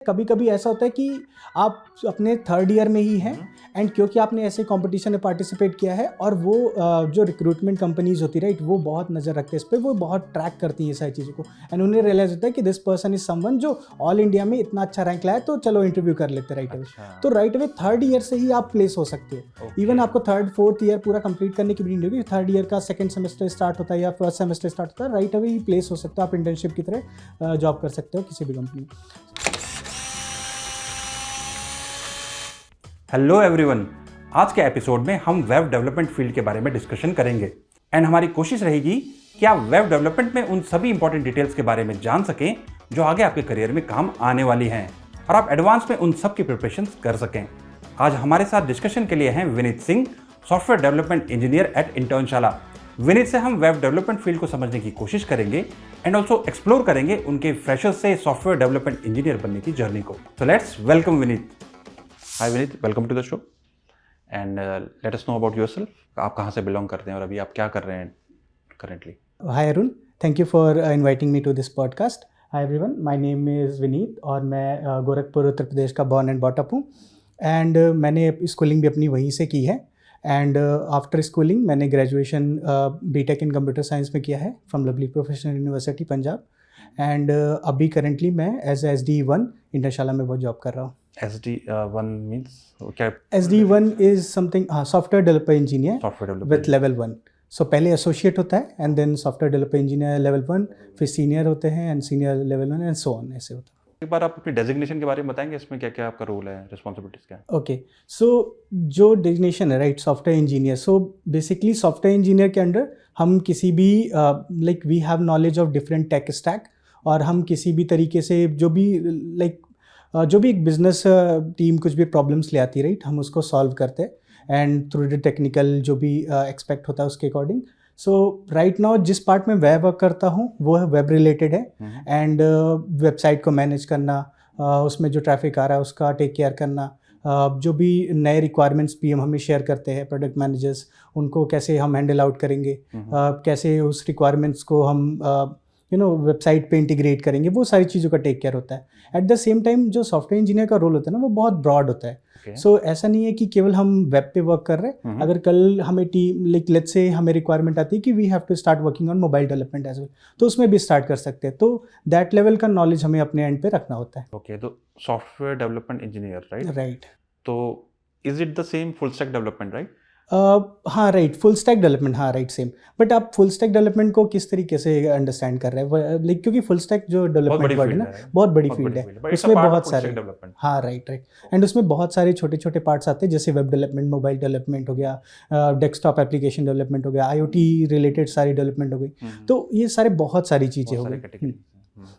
कभी कभी ऐसा होता है कि आप अपने थर्ड ईयर में ही हैं एंड क्योंकि आपने ऐसे कंपटीशन में पार्टिसिपेट किया है और वो जो रिक्रूटमेंट कंपनीज होती है राइट, वो बहुत नज़र रखते हैं इस पर, वो बहुत ट्रैक करती है सारी चीज़ों को एंड उन्हें रियलाइज होता है कि दिस पर्सन इज समवन जो ऑल इंडिया में इतना अच्छा रैंक लाया, तो चलो इंटरव्यू कर लेते राइट अवे। तो राइट अवे थर्ड ईयर से ही आप प्लेस हो सकते हो। इवन आपको थर्ड फोर्थ ईयर पूरा कंप्लीट करने की भी नहीं होगी, थर्ड ईयर का सेकंड सेमेस्टर स्टार्ट होता है या फर्स्ट सेमेस्टर स्टार्ट होता है, राइट अवे ही प्लेस हो सकता है। आप इंटर्नशिप की तरह जॉब कर सकते हो किसी भी कंपनी में। हेलो एवरीवन, आज के एपिसोड में हम वेब डेवलपमेंट फील्ड के बारे में डिस्कशन करेंगे एंड हमारी कोशिश रहेगी कि आप वेब डेवलपमेंट में उन सभी इंपॉर्टेंट डिटेल्स के बारे में जान सकें जो आगे आपके करियर में काम आने वाली हैं और आप एडवांस में उन सब की प्रिपरेशन कर सकें। आज हमारे साथ डिस्कशन के लिए हैं Vineet Singh, software development engineer at Internshala. Vineet से हम वेब डेवलपमेंट फील्ड को समझने की कोशिश करेंगे एंड ऑल्सो एक्सप्लोर करेंगे उनके फ्रेशर्स से सॉफ्टवेयर डेवलपमेंट इंजीनियर बनने की जर्नी को। So let's welcome Vineet. Hi Vineet, welcome to the show and let us know about yourself. आप कहाँ से बिलोंग करते हैं और अभी आप क्या कर रहे हैं currently? Hi Arun, thank you for inviting me to this podcast. Hi everyone, my name is Vineet और मैं गोरखपुर उत्तर प्रदेश का बॉर्न एंड बॉट अप हूँ एंड मैंने स्कूलिंग भी अपनी वहीं से की है एंड आफ्टर स्कूलिंग मैंने graduation BTech in computer science में किया है from Lovely Professional University Punjab and अभी करेंटली मैं एज SD1 इंटर्नशाला में वो जॉब कर रहा हूँ। SD1 मीन्स क्या? SD1 is something software developer engineer software with level 1। So पहले एसोसिएट होता है and then software developer engineer level 1, फिर सीनियर होते हैं and senior level 1 and so on, ऐसे होता है। एक बार आप अपनी डेजिग्नेशन के बारे में बताएंगे, इसमें क्या क्या आपका रोल है, रिस्पॉन्सिबिलिटीज क्या है? ओके, सो जो डेजिग्नेशन है right, software engineer, so basically software engineer के अंडर हम किसी भी like we have knowledge of different tech stack और हम किसी भी तरीके से जो भी लाइक जो भी एक बिजनेस टीम कुछ भी प्रॉब्लम्स ले आती है राइट, हम उसको सॉल्व करते हैं एंड थ्रू द टेक्निकल जो भी एक्सपेक्ट होता है उसके अकॉर्डिंग। सो राइट नाउ जिस पार्ट में वेब वर्क करता हूँ वो है वेब रिलेटेड है एंड वेबसाइट को मैनेज करना, उसमें जो ट्रैफिक आ रहा है उसका टेक केयर करना, जो भी नए रिक्वायरमेंट्स भी हमें शेयर करते हैं प्रोडक्ट मैनेजर्स, उनको कैसे हम हैंडल आउट करेंगे, कैसे उस रिक्वायरमेंट्स को हम वेबसाइट पे इंटीग्रेट करेंगे, वो सारी चीज़ों का टेक केयर होता है। एट द सेम टाइम जो सॉफ्टवेयर इंजीनियर का रोल होता है ना वो बहुत ब्रॉड होता है। सो ऐसा नहीं है कि केवल हम वेब पे वर्क कर रहे हैं। अगर कल हमें टीम लाइक लेट्स से हमें रिक्वायरमेंट आती है कि we have to start working on mobile development as well, तो उसमें भी स्टार्ट कर सकते हैं। तो दैट लेवल का नॉलेज हमें अपने एंड पे रखना होता है। ओके, तो सॉफ्टवेयर डेवलपमेंट इंजीनियर राइट। तो is it the same full stack development right? हाँ राइट, फुल स्टैक डेवलपमेंट, हाँ राइट सेम। बट आप फुल स्टैक डेवलपमेंट को किस तरीके से अंडरस्टैंड कर रहे हैं लाइक, क्योंकि फुल स्टैक जो डेवलपमेंट वर्ड है ना बहुत बड़ी फील्ड है, उसमें बहुत सारे, हाँ राइट एंड उसमें बहुत सारे छोटे छोटे पार्ट्स आते हैं जैसे वेब डेवलपमेंट, मोबाइल डेवलपमेंट हो गया, डेस्कटॉप एप्लीकेशन डेवलपमेंट हो गया, IoT रिलेटेड सारी डेवलपमेंट हो गई, तो ये सारे बहुत सारी चीज़ें हो गई।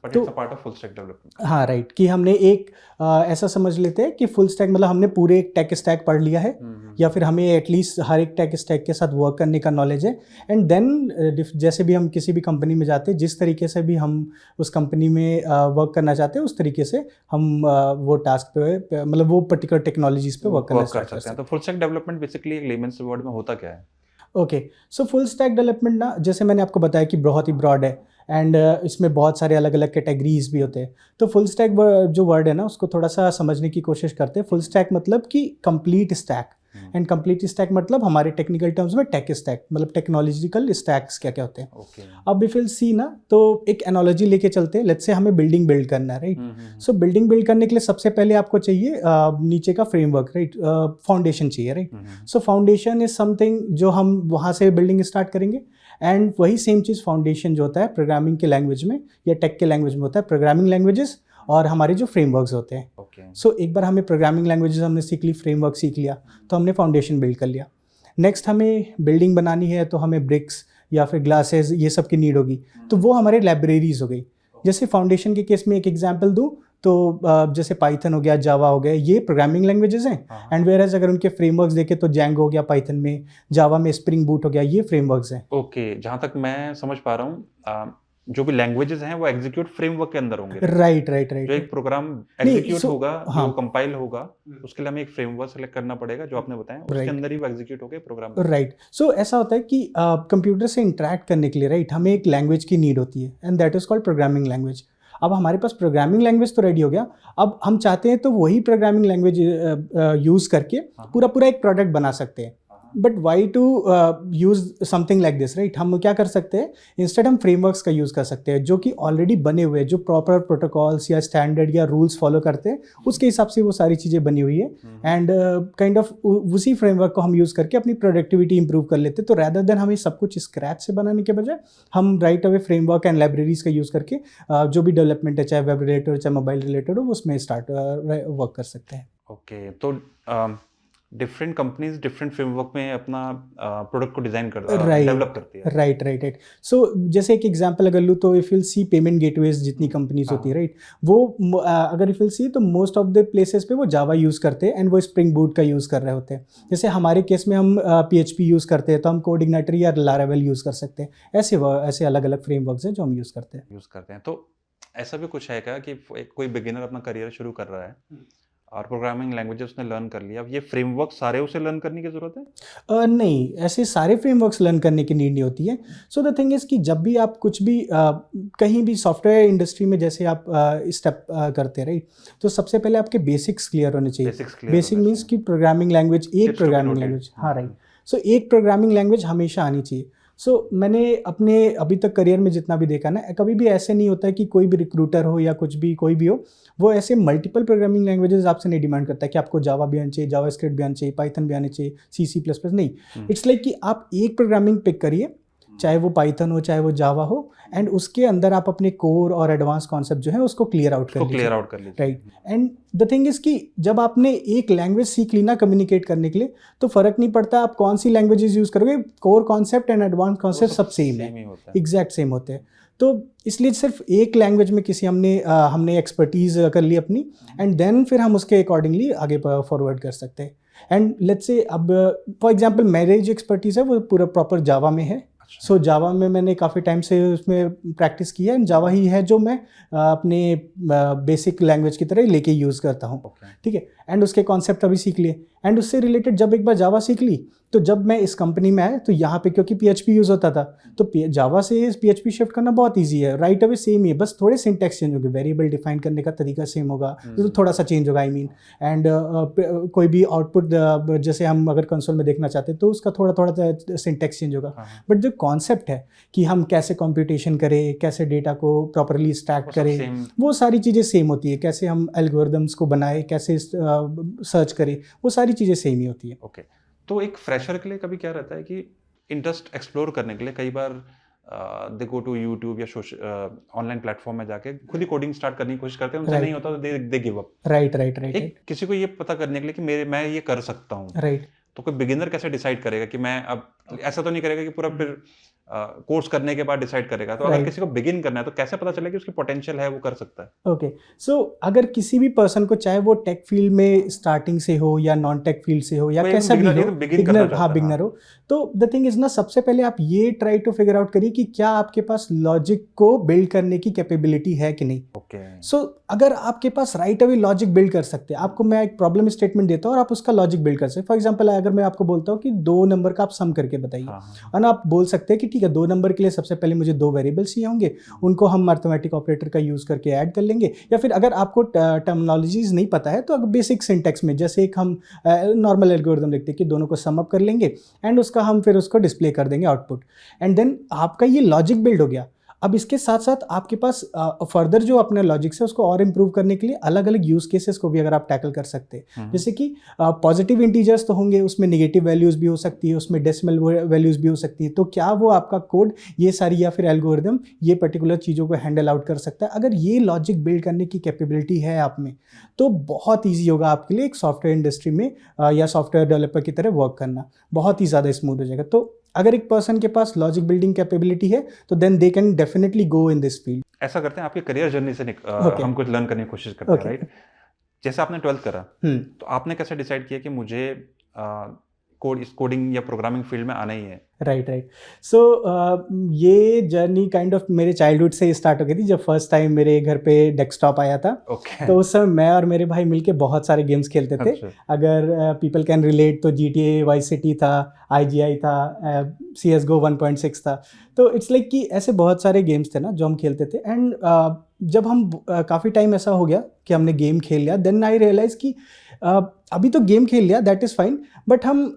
तो part of full stack development, हाँ राइट, कि हमने एक ऐसा समझ लेते हैं कि फुल स्टैक मतलब हमने पूरे एक टेक स्टैक पढ़ लिया है या फिर हमें एटलीस्ट हर एक टेक स्टैक के साथ वर्क करने का नॉलेज है एंड देन जैसे भी हम किसी भी कंपनी में जाते हैं, जिस तरीके से भी हम उस कंपनी में वर्क करना चाहते हैं उस तरीके से हम वो टास्क पे मतलब वो पर्टिकुलर टेक्नोलॉजीज पे वर्क करना स्टार्ट कर सकते हैं। तो फुल स्टैक डेवलपमेंट बेसिकली एक लेमन्स वर्ड में होता क्या है? Okay, so full stack development ना, जैसे मैंने आपको बताया कि बहुत ही ब्रॉड है एंड इसमें बहुत सारे अलग अलग कैटेगरीज भी होते हैं। तो फुल स्टैक जो वर्ड है ना उसको थोड़ा सा समझने की कोशिश करते हैं। फुल स्टैक मतलब कि complete stack and complete stack मतलब हमारे टेक्निकल टर्म्स में टेक स्टैक मतलब टेक्नोलॉजिकल स्टैक्स क्या क्या होते हैं। अब इफ विल सी ना, तो एक एनालॉजी लेके चलते हैं। लेट्स से हमें बिल्डिंग बिल्ड करना है राइट। सो बिल्डिंग बिल्ड करने के लिए सबसे पहले आपको चाहिए नीचे का फ्रेमवर्क राइट, फाउंडेशन चाहिए right. So foundation is something जो हम वहाँ से बिल्डिंग स्टार्ट करेंगे एंड वही सेम चीज़ फाउंडेशन जो होता है प्रोग्रामिंग के लैंग्वेज में या टेक के लैंग्वेज में होता है, प्रोग्रामिंग लैंग्वेजेस और हमारे जो फ्रेमवर्क्स होते हैं। सो एक बार हमें प्रोग्रामिंग लैंग्वेजेस हमने सीख ली, फ्रेमवर्क सीख लिया, तो हमने फाउंडेशन बिल्ड कर लिया। नेक्स्ट हमें बिल्डिंग बनानी है तो हमें ब्रिक्स या फिर ग्लासेस ये सब की नीड होगी, तो वो हमारे लाइब्रेरीज हो गई। जैसे फाउंडेशन के केस में एक एग्जांपल दूँ तो जैसे पाइथन हो गया, जावा हो गया, ये प्रोग्रामिंग लैंग्वेजेस हैं एंड वेयरएज अगर उनके फ्रेमवर्क्स देखें तो जैंगो हो गया पाइथन में, जावा में स्प्रिंग बूट हो गया, ये फ्रेमवर्क्स हैं। ओके, जहाँ तक मैं समझ पा रहा हूँ जो भी लैंग्वेजेस हैं वो एग्जीक्यूट फ्रेमवर्क के अंदर होंगे। राइट। जो एक प्रोग्राम एग्जीक्यूट होगा, जो कंपाइल होगा, उसके लिए हमें एक फ्रेमवर्क सेलेक्ट करना पड़ेगा जो आपने बताया, उसके अंदर ही वो एग्जीक्यूट होगा प्रोग्राम। राइट। सो ऐसा होता है कि कंप्यूटर से इंटरेक्ट करने के लिए राइट हमें एक लैंग्वेज की नीड होती है and that is called programming language. अब हमारे पास प्रोग्रामिंग लैंग्वेज तो रेडी हो गया, अब हम चाहते हैं तो वही प्रोग्रामिंग लैंग्वेज यूज़ करके पूरा पूरा एक प्रोडक्ट बना सकते हैं। But why to use something like this, right? हम क्या कर सकते हैं, इंस्टेड हम फ्रेमवर्क्स का यूज़ कर सकते हैं जो कि ऑलरेडी बने हुए हैं, जो प्रॉपर प्रोटोकॉल्स या स्टैंडर्ड या रूल्स फॉलो करते हैं, उसके हिसाब से वो सारी चीज़ें बनी हुई है। एंड काइंड ऑफ उसी फ्रेमवर्क को हम यूज़ करके अपनी प्रोडक्टिविटी इंप्रूव कर लेते हैं। तो रैदर देन हमें सब कुछ स्क्रैच से बनाने के बजाय हम right away framework and libraries का यूज़ करके जो भी डेवलपमेंट है, चाहे वेब रिलेटेड हो चाहे मोबाइल रिलेटेड हो, उसमें स्टार्ट वर्क कर सकते हैं। ओके, तो डिफरेंट कंपनीज डिफरेंट फ्रेमवर्क में अपना प्रोडक्ट को डिजाइन डेवलप करती है। राइट। सो जैसे एक एग्जांपल अगर लूँ तो if will see payment gateways जितनी कंपनीज होती है, राइट, वो अगर इफ विल सी तो मोस्ट ऑफ द प्लेसेस पे वो जावा यूज़ करते हैं एंड वो स्प्रिंग बूट का यूज़ कर रहे होते हैं। जैसे हमारे केस में हम PHP यूज़ करते हैं तो हम कोड इग्नाइटर या लारावेल यूज़ कर सकते हैं। ऐसे अलग अलग फ्रेमवर्क्स हैं जो हम यूज़ करते हैं। तो ऐसा भी कुछ है क्या कि कोई बिगिनर अपना करियर शुरू कर रहा है और प्रोग्रामिंग लैंग्वेजेस उसने लर्न कर लिया, अब ये फ्रेमवर्क सारे उसे लर्न करने की ज़रूरत है? नहीं, ऐसे सारे फ्रेमवर्क्स लर्न करने की नीड नहीं होती है। सो द थिंग इज़ कि जब भी आप कुछ भी कहीं भी सॉफ्टवेयर इंडस्ट्री में जैसे आप स्टेप करते हैं, राइट, तो सबसे पहले आपके बेसिक्स क्लियर होने चाहिए। बेसिक मीन्स कि प्रोग्रामिंग लैंग्वेज, एक प्रोग्रामिंग लैंग्वेज, हाँ राइट। सो एक प्रोग्रामिंग लैंग्वेज हमेशा आनी चाहिए। सो मैंने अपने अभी तक करियर में जितना भी देखा ना, कभी भी ऐसे नहीं होता है कि कोई भी रिक्रूटर हो या कुछ भी कोई भी हो, वो ऐसे मल्टीपल प्रोग्रामिंग लैंग्वेजेस आपसे नहीं डिमांड करता है कि आपको जावा भी आना चाहिए, जावा स्क्रिप्ट भी आना चाहिए, पाइथन भी आने चाहिए, C++। नहीं, इट्स लाइक कि आप एक प्रोग्रामिंग पिक करिए, चाहे वो पाइथन हो चाहे वो जावा हो, एंड उसके अंदर आप अपने कोर और एडवांस कॉन्सेप्ट जो है उसको क्लियर आउट कर लीजिए, right. And the thing is कि जब आपने एक लैंग्वेज सीख ली ना कम्युनिकेट करने के लिए, तो फर्क नहीं पड़ता आप कौन सी लैंग्वेजेस यूज करोगे, core concept and advance concept सब सेम है, एग्जैक्ट सेम होते हैं। तो इसलिए सिर्फ एक लैंग्वेज में किसी हमने एक्सपर्टीज कर ली अपनी, एंड देन फिर हम उसके अकॉर्डिंगली आगे फॉरवर्ड कर सकते हैं। एंड लेट्स से अब फॉर एग्जांपल मेरी जो एक्सपर्टीज है वो पूरा प्रॉपर जावा में है। सो जावा में मैंने काफ़ी टाइम से उसमें प्रैक्टिस की है, एंड जावा ही है जो मैं अपने बेसिक लैंग्वेज की तरह लेके यूज़ करता हूँ, ठीक है। एंड उसके कॉन्सेप्ट अभी सीख लिए, एंड उससे रिलेटेड जब एक बार जावा सीख ली, तो जब मैं इस कंपनी में आया तो यहाँ पे क्योंकि PHP यूज़ होता था, तो जावा से PHP शिफ्ट करना बहुत ईजी है, राइट अवे सेम ही है, बस थोड़े सिंटैक्स चेंज होंगे, वेरिएबल डिफाइन करने का तरीका सेम होगा, तो थोड़ा सा चेंज होगा, आई मीन। एंड कोई भी आउटपुट जैसे हम अगर कंसोल में देखना चाहते हैं तो उसका थोड़ा सिंटैक्स चेंज होगा, बट जो कॉन्सेप्ट है कि हम कैसे कंप्यूटेशन करें, कैसे डेटा को प्रॉपरली स्टैक करें, वो सारी चीज़ें सेम होती है। कैसे हम एल्गोरिदम्स को बनाए, कैसे सर्च करें, वो सारी चीज़ें सेम ही होती है। ओके, तो एक फ्रेशर के लिए कभी क्या रहता है कि इंटरेस्ट एक्सप्लोर करने के लिए कई बार दे गो टू यूट्यूब या ऑनलाइन प्लेटफॉर्म में जाके खुद ही कोडिंग स्टार्ट करने की कोशिश करते हैं, उनसे नहीं होता तो दे गिव अप, राइट। किसी को ये पता करने के लिए कि मैं ये कर सकता हूँ, राइट, तो कोई बिगिनर कैसे डिसाइड करेगा कि मैं अब ऐसा तो नहीं करेगा कि पूरा फिर कोर्स करने के बाद डिसाइड करेगा, तो अगर किसी को बिगिन करना है तो कैसे पता चले कि उसकी पोटेंशियल है, वो कर सकता है? ओके, सो अगर किसी भी पर्सन को, चाहे वो टेक फील्ड में स्टार्टिंग से हो या नॉन टेक फील्ड से हो या कैसा भी हो, बिगिनर हो, तो द थिंग इज ना, सबसे पहले आप ये ट्राई टू फिगर आउट करिए कि क्या आपके पास लॉजिक को बिल्ड करने की कैपेबिलिटी है कि नहीं। सो अगर आपके पास राइट अवे लॉजिक बिल्ड कर सकते हैं, आपको मैं एक प्रॉब्लम स्टेटमेंट देता हूँ और आप उसका लॉजिक बिल्ड कर सकते हैं। फॉर एग्जांपल अगर मैं आपको बोलता हूँ कि 2 नंबर का आप सम करके बताइए, और आप बोल सकते हैं कि ठीक है, 2 नंबर के लिए सबसे पहले मुझे 2 वेरिएबल्स चाहिए होंगे, उनको हम मैथमेटिक ऑपरेटर का यूज़ करके ऐड कर लेंगे, या फिर अगर आपको टर्मिनोलॉजीज नहीं पता है तो बेसिक सिंटैक्स में जैसे एक हम नॉर्मल एल्गोरिथम लिखते हैं कि दोनों को सम अप कर लेंगे एंड उसका हम फिर उसको डिस्प्ले कर देंगे आउटपुट, एंड देन आपका ये लॉजिक बिल्ड हो गया। अब इसके साथ साथ आपके पास फर्दर जो अपने लॉजिक से उसको और इम्प्रूव करने के लिए अलग अलग यूज केसेस को भी अगर आप टैकल कर सकते हैं, जैसे कि पॉजिटिव इंटीजर्स तो होंगे, उसमें नेगेटिव वैल्यूज भी हो सकती है, उसमें डेसिमल वैल्यूज भी हो सकती है, तो क्या वो आपका कोड ये सारी या फिर एल्गोरिदम ये पर्टिकुलर चीज़ों को हैंडल आउट कर सकता है? अगर ये लॉजिक बिल्ड करने की कैपेबिलिटी है आप में, तो बहुत ईजी होगा आपके लिए एक सॉफ्टवेयर इंडस्ट्री में या सॉफ्टवेयर डेवलपर की तरह वर्क करना, बहुत ही ज़्यादा स्मूथ हो जाएगा। तो अगर एक पर्सन के पास लॉजिक बिल्डिंग कैपेबिलिटी है तो then they can definitely go in this field. ऐसा करते हैं, आपके करियर जर्नी से हम कुछ लर्न करने की कोशिश करते हैं, राइट? जैसे आपने 12th करा, तो आपने कैसे डिसाइड किया कि मुझे कोडिंग या प्रोग्रामिंग फील्ड में आना ही है? राइट। सो ये जर्नी काइंड ऑफ मेरे चाइल्डहुड से स्टार्ट हो गई थी, जब फर्स्ट टाइम मेरे घर पे डेस्कटॉप आया था। ओके। तो उस समय मैं और मेरे भाई मिलके बहुत सारे गेम्स खेलते थे। अच्छा। अगर पीपल कैन रिलेट तो GTA वाई सिटी था, IGI था, CSGO 1.6 था। तो इट्स लाइक कि ऐसे बहुत सारे गेम्स थे ना जो हम खेलते थे। एंड जब हम काफ़ी टाइम ऐसा हो गया कि हमने गेम खेल लिया, देन आई रियलाइज़ कि अभी तो गेम खेल लिया, दैट इज़ फाइन, बट हम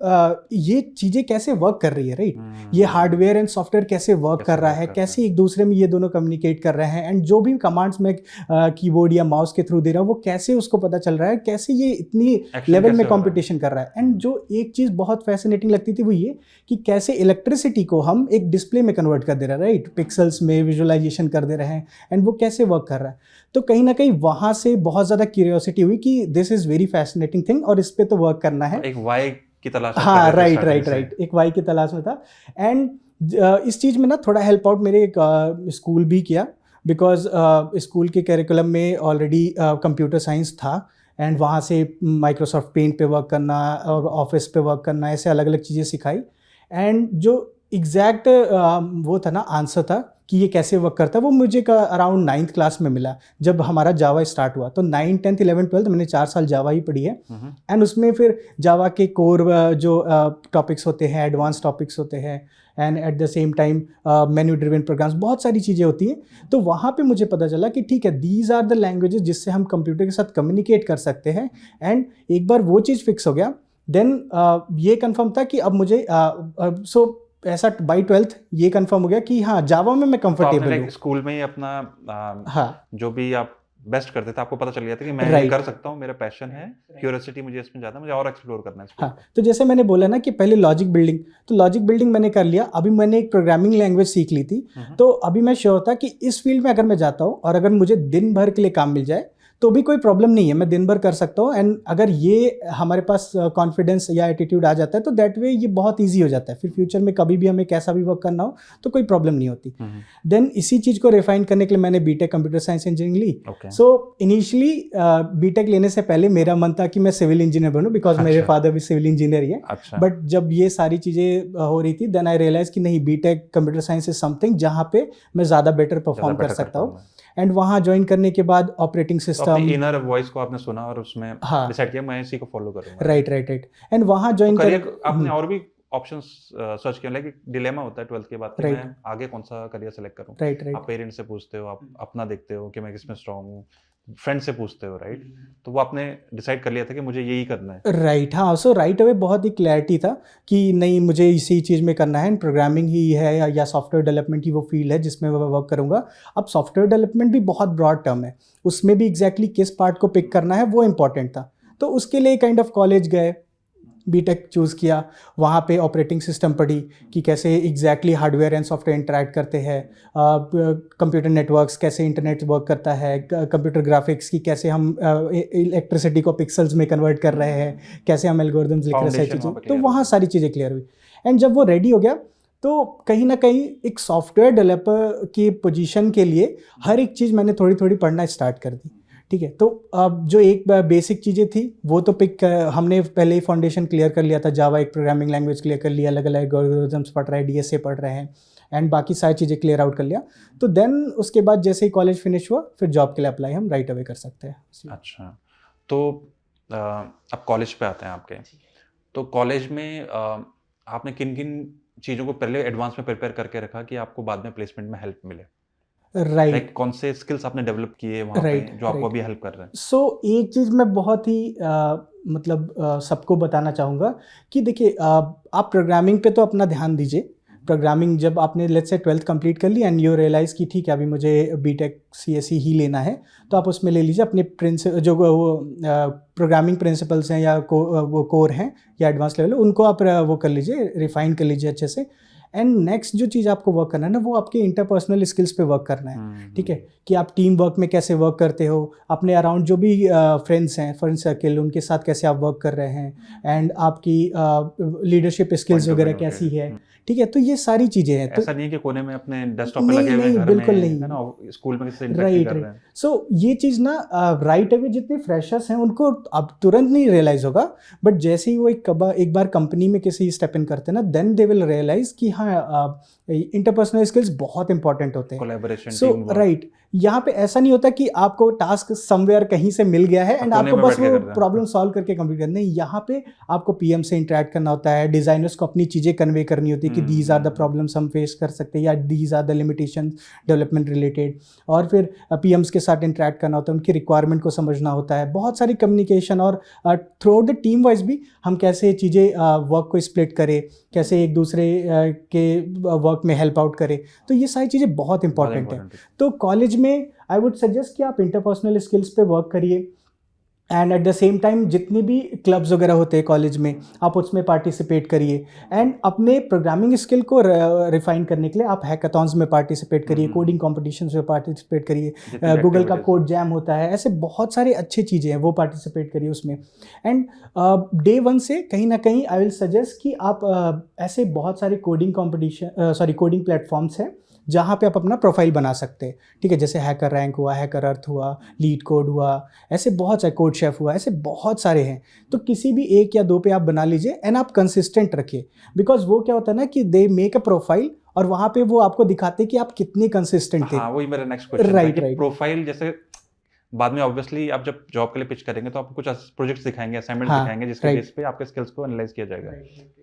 ये चीज़ें कैसे वर्क कर रही है, राइट? ये हार्डवेयर एंड सॉफ्टवेयर कैसे वर्क कर रहा है, कैसे एक दूसरे में ये दोनों कम्युनिकेट कर रहे हैं, एंड जो भी कमांड्स में कीबोर्ड या माउस के थ्रू दे रहा हूँ वो कैसे उसको पता चल रहा है, कैसे ये इतनी लेवल में कंपटीशन कर रहा है। एंड जो एक चीज़ बहुत फैसिनेटिंग लगती थी वो ये कि कैसे इलेक्ट्रिसिटी को हम एक डिस्प्ले में कन्वर्ट कर दे रहे हैं, राइट? पिक्सल्स में विजुअलाइजेशन कर दे रहे हैं, एंड वो कैसे वर्क कर रहा है। तो कहीं ना कहीं वहाँ से बहुत ज़्यादा क्यूरियोसिटी हुई कि this is very fascinating thing और इस पे तो वर्क करना है। एक वाई की तलाश में हाँ, कर रहे थे राइट, starting से। एक वाई की तलाश में था। एंड इस चीज़ में ना थोड़ा हेल्प आउट मेरे स्कूल भी किया, बिकॉज स्कूल के करिकुलम में ऑलरेडी कंप्यूटर साइंस था, एंड वहाँ से माइक्रोसॉफ्ट पेंट पे वर्क करना और ऑफिस पे वर्क करना, ऐसे अलग अलग चीज़ें सिखाई। एंड जो एग्जैक्ट वो था ना आंसर था कि ये कैसे वर्क करता है, वो मुझे अराउंड 9th क्लास में मिला जब हमारा जावा स्टार्ट हुआ। तो 9, 10th, 11th, 12th मैंने 4 साल जावा ही पढ़ी है। एंड उसमें फिर जावा के कोर जो टॉपिक्स होते हैं, एडवांस टॉपिक्स होते हैं, and at the same time menu driven programs, बहुत सारी चीज़ें होती हैं। तो वहाँ पे मुझे पता चला कि ठीक है, दीज आर द लैंग्वेजेस जिससे हम कंप्यूटर के साथ कम्युनिकेट कर सकते हैं। एंड एक बार वो चीज़ फिक्स हो गया, देन ये कंफर्म था कि अब मुझे ऐसा बाई 12th ये कंफर्म हो गया कि हाँ, जावा में मैं कंफर्टेबल हूँ। स्कूल में ही अपना हाँ, जो भी आप बेस्ट करते थे आपको पता चल गया था कि मैं ये कर सकता हूँ, मेरा पैशन है, क्यूरियोसिटी मुझे इसमें ज़्यादा, मुझे और एक्सप्लोर करना है इसको। हाँ, तो जैसे मैंने बोला ना कि पहले लॉजिक बिल्डिंग, तो लॉजिक बिल्डिंग मैंने कर लिया। अभी मैंने एक प्रोग्रामिंग लैंग्वेज सीख ली थी, तो अभी मैं श्योर था कि इस फील्ड में अगर मैं जाता हूँ और अगर मुझे दिन भर के लिए काम मिल जाए तो भी कोई प्रॉब्लम नहीं है, मैं दिन भर कर सकता हूँ। एंड अगर ये हमारे पास कॉन्फिडेंस या एटीट्यूड आ जाता है तो दैट वे ये बहुत ईजी हो जाता है, फिर फ्यूचर में कभी भी हमें कैसा भी वर्क करना हो तो कोई प्रॉब्लम नहीं होती। देन इसी चीज़ को रिफाइन करने के लिए मैंने बीटेक कंप्यूटर साइंस इंजीनियरिंग ली। सो इनिशियली बीटेक लेने से पहले मेरा मन था कि मैं सिविल इंजीनियर बनूँ, बिकॉज मेरे फादर भी सिविल इंजीनियर ही है। बट जब ये सारी चीज़ें हो रही थी, देन आई रियलाइज कि नहीं, BTech computer science is something जहाँ पे मैं ज़्यादा बेटर परफॉर्म कर सकता हूँ। एंड वहाँ ज्वाइन करने के बाद ऑपरेटिंग सिस्टम, इनर वॉइस को आपने सुना और उसमें डिसाइड किया मैं इसी को फॉलो करूंगा। राइट। एंड वहाँ ज्वाइन आपने और भी ऑप्शंस सर्च किया, लाइक डिलेमा होता है 12th के बाद कि मैं आगे कौन सा करियर सेलेक्ट करूं। राइट। आप पेरेंट्स से पूछते हो, आप अपना देखते हो कि मैं किसमें स्ट्रांग हूं, फ्रेंड से पूछते हो, राइट? तो वो आपने डिसाइड कर लिया था कि मुझे यही करना है। राइट, हाँ। सो राइट अवे बहुत ही क्लैरिटी था कि नहीं, मुझे इसी चीज़ में करना है, प्रोग्रामिंग ही है या सॉफ्टवेयर डेवलपमेंट ही वो फील्ड है जिसमें मैं वर्क करूँगा। अब सॉफ्टवेयर डेवलपमेंट भी बहुत ब्रॉड टर्म है, उसमें भी एग्जैक्टली किस पार्ट को पिक करना है वो इंपॉर्टेंट था। तो उसके लिए काइंड ऑफ कॉलेज गए, बीटेक चूज़ किया, वहाँ पे ऑपरेटिंग सिस्टम पढ़ी कि कैसे exactly hardware and software interact करते हैं, कंप्यूटर नेटवर्क्स कैसे इंटरनेट वर्क करता है, कंप्यूटर ग्राफिक्स की कैसे हम इलेक्ट्रिसिटी को पिक्सल्स में कन्वर्ट कर रहे हैं, कैसे हम एल्गोरिदम्स लिख रहे हैं, चीज़ें। तो वहाँ सारी चीज़ें क्लियर हुई। एंड जब वो रेडी हो गया तो कहीं ना कहीं एक सॉफ्टवेयर डेवलपर की पोजीशन के लिए हर एक चीज़ मैंने थोड़ी थोड़ी पढ़ना स्टार्ट कर दी। ठीक है, तो अब जो एक बेसिक चीज़ें थी वो तो हमने पहले ही फाउंडेशन क्लियर कर लिया था, जावा एक प्रोग्रामिंग लैंग्वेज क्लियर कर लिया, अलग अलग एल्गोरिथम्स पढ़ रहे हैं, डीएसए पढ़ रहे हैं, एंड बाकी सारी चीज़ें क्लियर आउट कर लिया। तो देन उसके बाद जैसे ही कॉलेज फिनिश हुआ, फिर जॉब के लिए अप्लाई हम राइट अवे कर सकते हैं। अच्छा, तो अब कॉलेज पे आते हैं आपके। तो कॉलेज में आपने किन किन चीज़ों को पहले एडवांस में प्रिपेयर करके रखा कि आपको बाद में प्लेसमेंट में हेल्प मिले? राइट, कौन से स्किल्स आपने डेवलप किए वहाँ पे जो आपको अभी हेल्प कर रहे हैं? सो एक चीज़ मैं बहुत ही सबको बताना चाहूँगा कि देखिए, आप प्रोग्रामिंग पे तो अपना ध्यान दीजिए। प्रोग्रामिंग जब आपने लेट्स से 12th कंप्लीट कर ली एंड यू रियलाइज़ कि ठीक है, अभी मुझे बीटेक सीएसई ही लेना है, तो आप उसमें ले लीजिए अपने जो प्रोग्रामिंग प्रिंसिपल्स हैं या वो कोर हैं या एडवांस लेवल, उनको आप वो कर लीजिए, रिफाइन कर लीजिए अच्छे से। एंड नेक्स्ट जो चीज़ आपको वर्क करना है ना, वो आपके इंटरपर्सनल स्किल्स पे वर्क करना है, ठीक है, कि आप टीम वर्क में कैसे वर्क करते हो, अपने अराउंड जो भी फ्रेंड्स हैं, फ्रेंड सर्किल, उनके साथ कैसे आप वर्क कर रहे हैं, एंड आपकी लीडरशिप स्किल्स वगैरह कैसी है, ठीक है। तो ये सारी चीज़ें हैं। तो ऐसा नहीं है कि कोने में अपने डेस्कटॉप पे लगे हुए नहीं, घर बिल्कुल में, नहीं, है ना, स्कूल में किसी से इंटरेक्ट कर रहे हैं। सो ये चीज़ ना राइट अवे जितने फ्रेशर्स हैं उनको अब तुरंत नहीं रियलाइज़ होगा, बट जैसे ही वो एक बार कंपनी में किसी स्टेप इन करते हैं ना, देन दे विल रियलाइज कि हाँ इंटरपर्सनल स्किल्स बहुत इंपॉर्टेंट होते हैं। कोलैबोरेशन, सो राइट, यहाँ पे ऐसा नहीं होता कि आपको टास्क समवेयर कहीं से मिल गया है एंड आपको बस वो प्रॉब्लम सॉल्व करके कंप्लीट करना है। यहाँ पे आपको पीएम से इंटरेक्ट करना होता है, डिजाइनर्स को अपनी चीज़ें कन्वे करनी होती है कि दीज आर द प्रॉब्लम्स हम फेस कर सकते हैं, या these are the limitation development related, और फिर पीएम्स के साथ इंटरेक्ट करना होता है, उनकी रिक्वायरमेंट को समझना होता है, बहुत सारी कम्युनिकेशन, और through out the team wise भी हम कैसे चीज़ें वर्क को स्प्लिट करें, कैसे एक दूसरे के वर्क में हेल्प आउट करें, तो ये सारी चीज़ें बहुत इंपॉर्टेंट है। तो कॉलेज में आई वुड सजेस्ट कि आप इंटरपर्सनल स्किल्स पे वर्क करिए, and at the same time जितने भी क्लब्स वगैरह होते हैं कॉलेज में, आप उसमें पार्टिसिपेट करिए, एंड अपने प्रोग्रामिंग स्किल को रिफाइन करने के लिए आप हैकाथॉन्स में पार्टिसिपेट करिए, कोडिंग कॉम्पिटिशन्स में पार्टिसिपेट करिए, गूगल का कोड जैम होता है, ऐसे बहुत सारे अच्छे चीज़ें हैं, वो पार्टिसिपेट करिए उसमें। एंड डे वन से कहीं ना कहीं आई विल सजेस्ट कि आप ऐसे बहुत सारे कोडिंग प्लेटफॉर्म्स हैं जहाँ पे आप अपना प्रोफाइल बना सकते हैं, ठीक है, जैसे हैकर रैंक हुआ, हैकर अर्थ हुआ, लीड कोड हुआ, ऐसे बहुत सारे, कोड शेफ हुआ, ऐसे बहुत सारे हैं। तो किसी भी एक या दो पे आप बना लीजिए, एंड आप कंसिस्टेंट रखिए, बिकॉज वो क्या होता है ना कि दे मेक अ प्रोफाइल, और वहाँ पे वो आपको दिखाते हैं कि आप कितने कंसिस्टेंट थे। हाँ, वही मेरा नेक्स्ट क्वेश्चन था कि प्रोफाइल जैसे बाद में ऑब्वियसली आप जब जॉब के लिए पिच करेंगे तो आपको कुछ प्रोजेक्ट्स दिखाएंगे, असाइनमेंट्स दिखाएंगे, जिसके बेस पे आपके स्किल्स को एनालाइज किया जाएगा।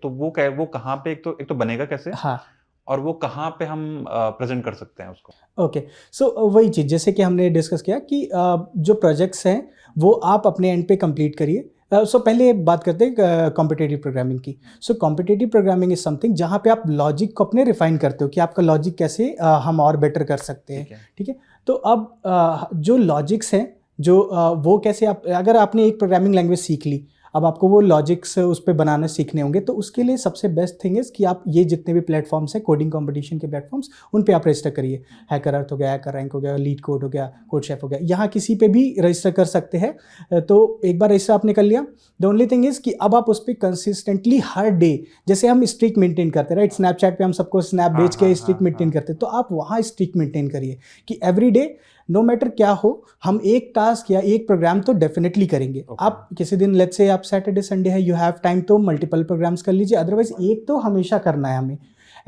तो वो कहाँ पे एक तो बनेगा कैसे, हाँ, और वो कहाँ पे हम प्रेजेंट कर सकते हैं उसको? ओके, सो वही चीज़ जैसे कि हमने डिस्कस किया कि जो प्रोजेक्ट्स हैं वो आप अपने एंड पे कंप्लीट करिए। सो पहले बात करते हैं कॉम्पिटिटिव प्रोग्रामिंग की। सो कॉम्पिटिटिव प्रोग्रामिंग इज समथिंग जहाँ पे आप लॉजिक को अपने रिफाइन करते हो कि आपका लॉजिक कैसे हम और बेटर कर सकते हैं, ठीक है। तो अब जो लॉजिक्स हैं वो कैसे आप, अगर आपने एक प्रोग्रामिंग लैंग्वेज सीख ली, अब आपको वो लॉजिक्स उस पर बनाने सीखने होंगे, तो उसके लिए सबसे बेस्ट थिंग इज़ कि आप ये जितने भी प्लेटफॉर्म्स हैं, कोडिंग कंपटीशन के प्लेटफॉर्म्स, उन पे आप रजिस्टर करिए। हैकर अर्थ हो गया, हैकर रैंक हो गया, लीड कोड हो गया, कोड शेफ हो गया, यहाँ किसी पे भी रजिस्टर कर सकते हैं। तो एक बार रजिस्टर आपने कर लिया, द ओनली थिंग इज़ कि अब आप उस पर कंसिस्टेंटली हर डे, जैसे हम स्ट्रिक मेंटेन करते हैं, राइट, स्नैपचैट पे हम सबको स्नैप बेच के स्ट्रिक मेंटेन करते हैं, तो आप वहाँ स्ट्रिक मेंटेन करिए कि एवरी डे नो मैटर क्या हो, हम एक टास्क या एक प्रोग्राम तो डेफिनेटली करेंगे। आप किसी दिन, लेट्स से आप सैटरडे संडे है, यू हैव टाइम, तो मल्टीपल प्रोग्राम्स कर लीजिए, अदरवाइज एक तो हमेशा करना है हमें।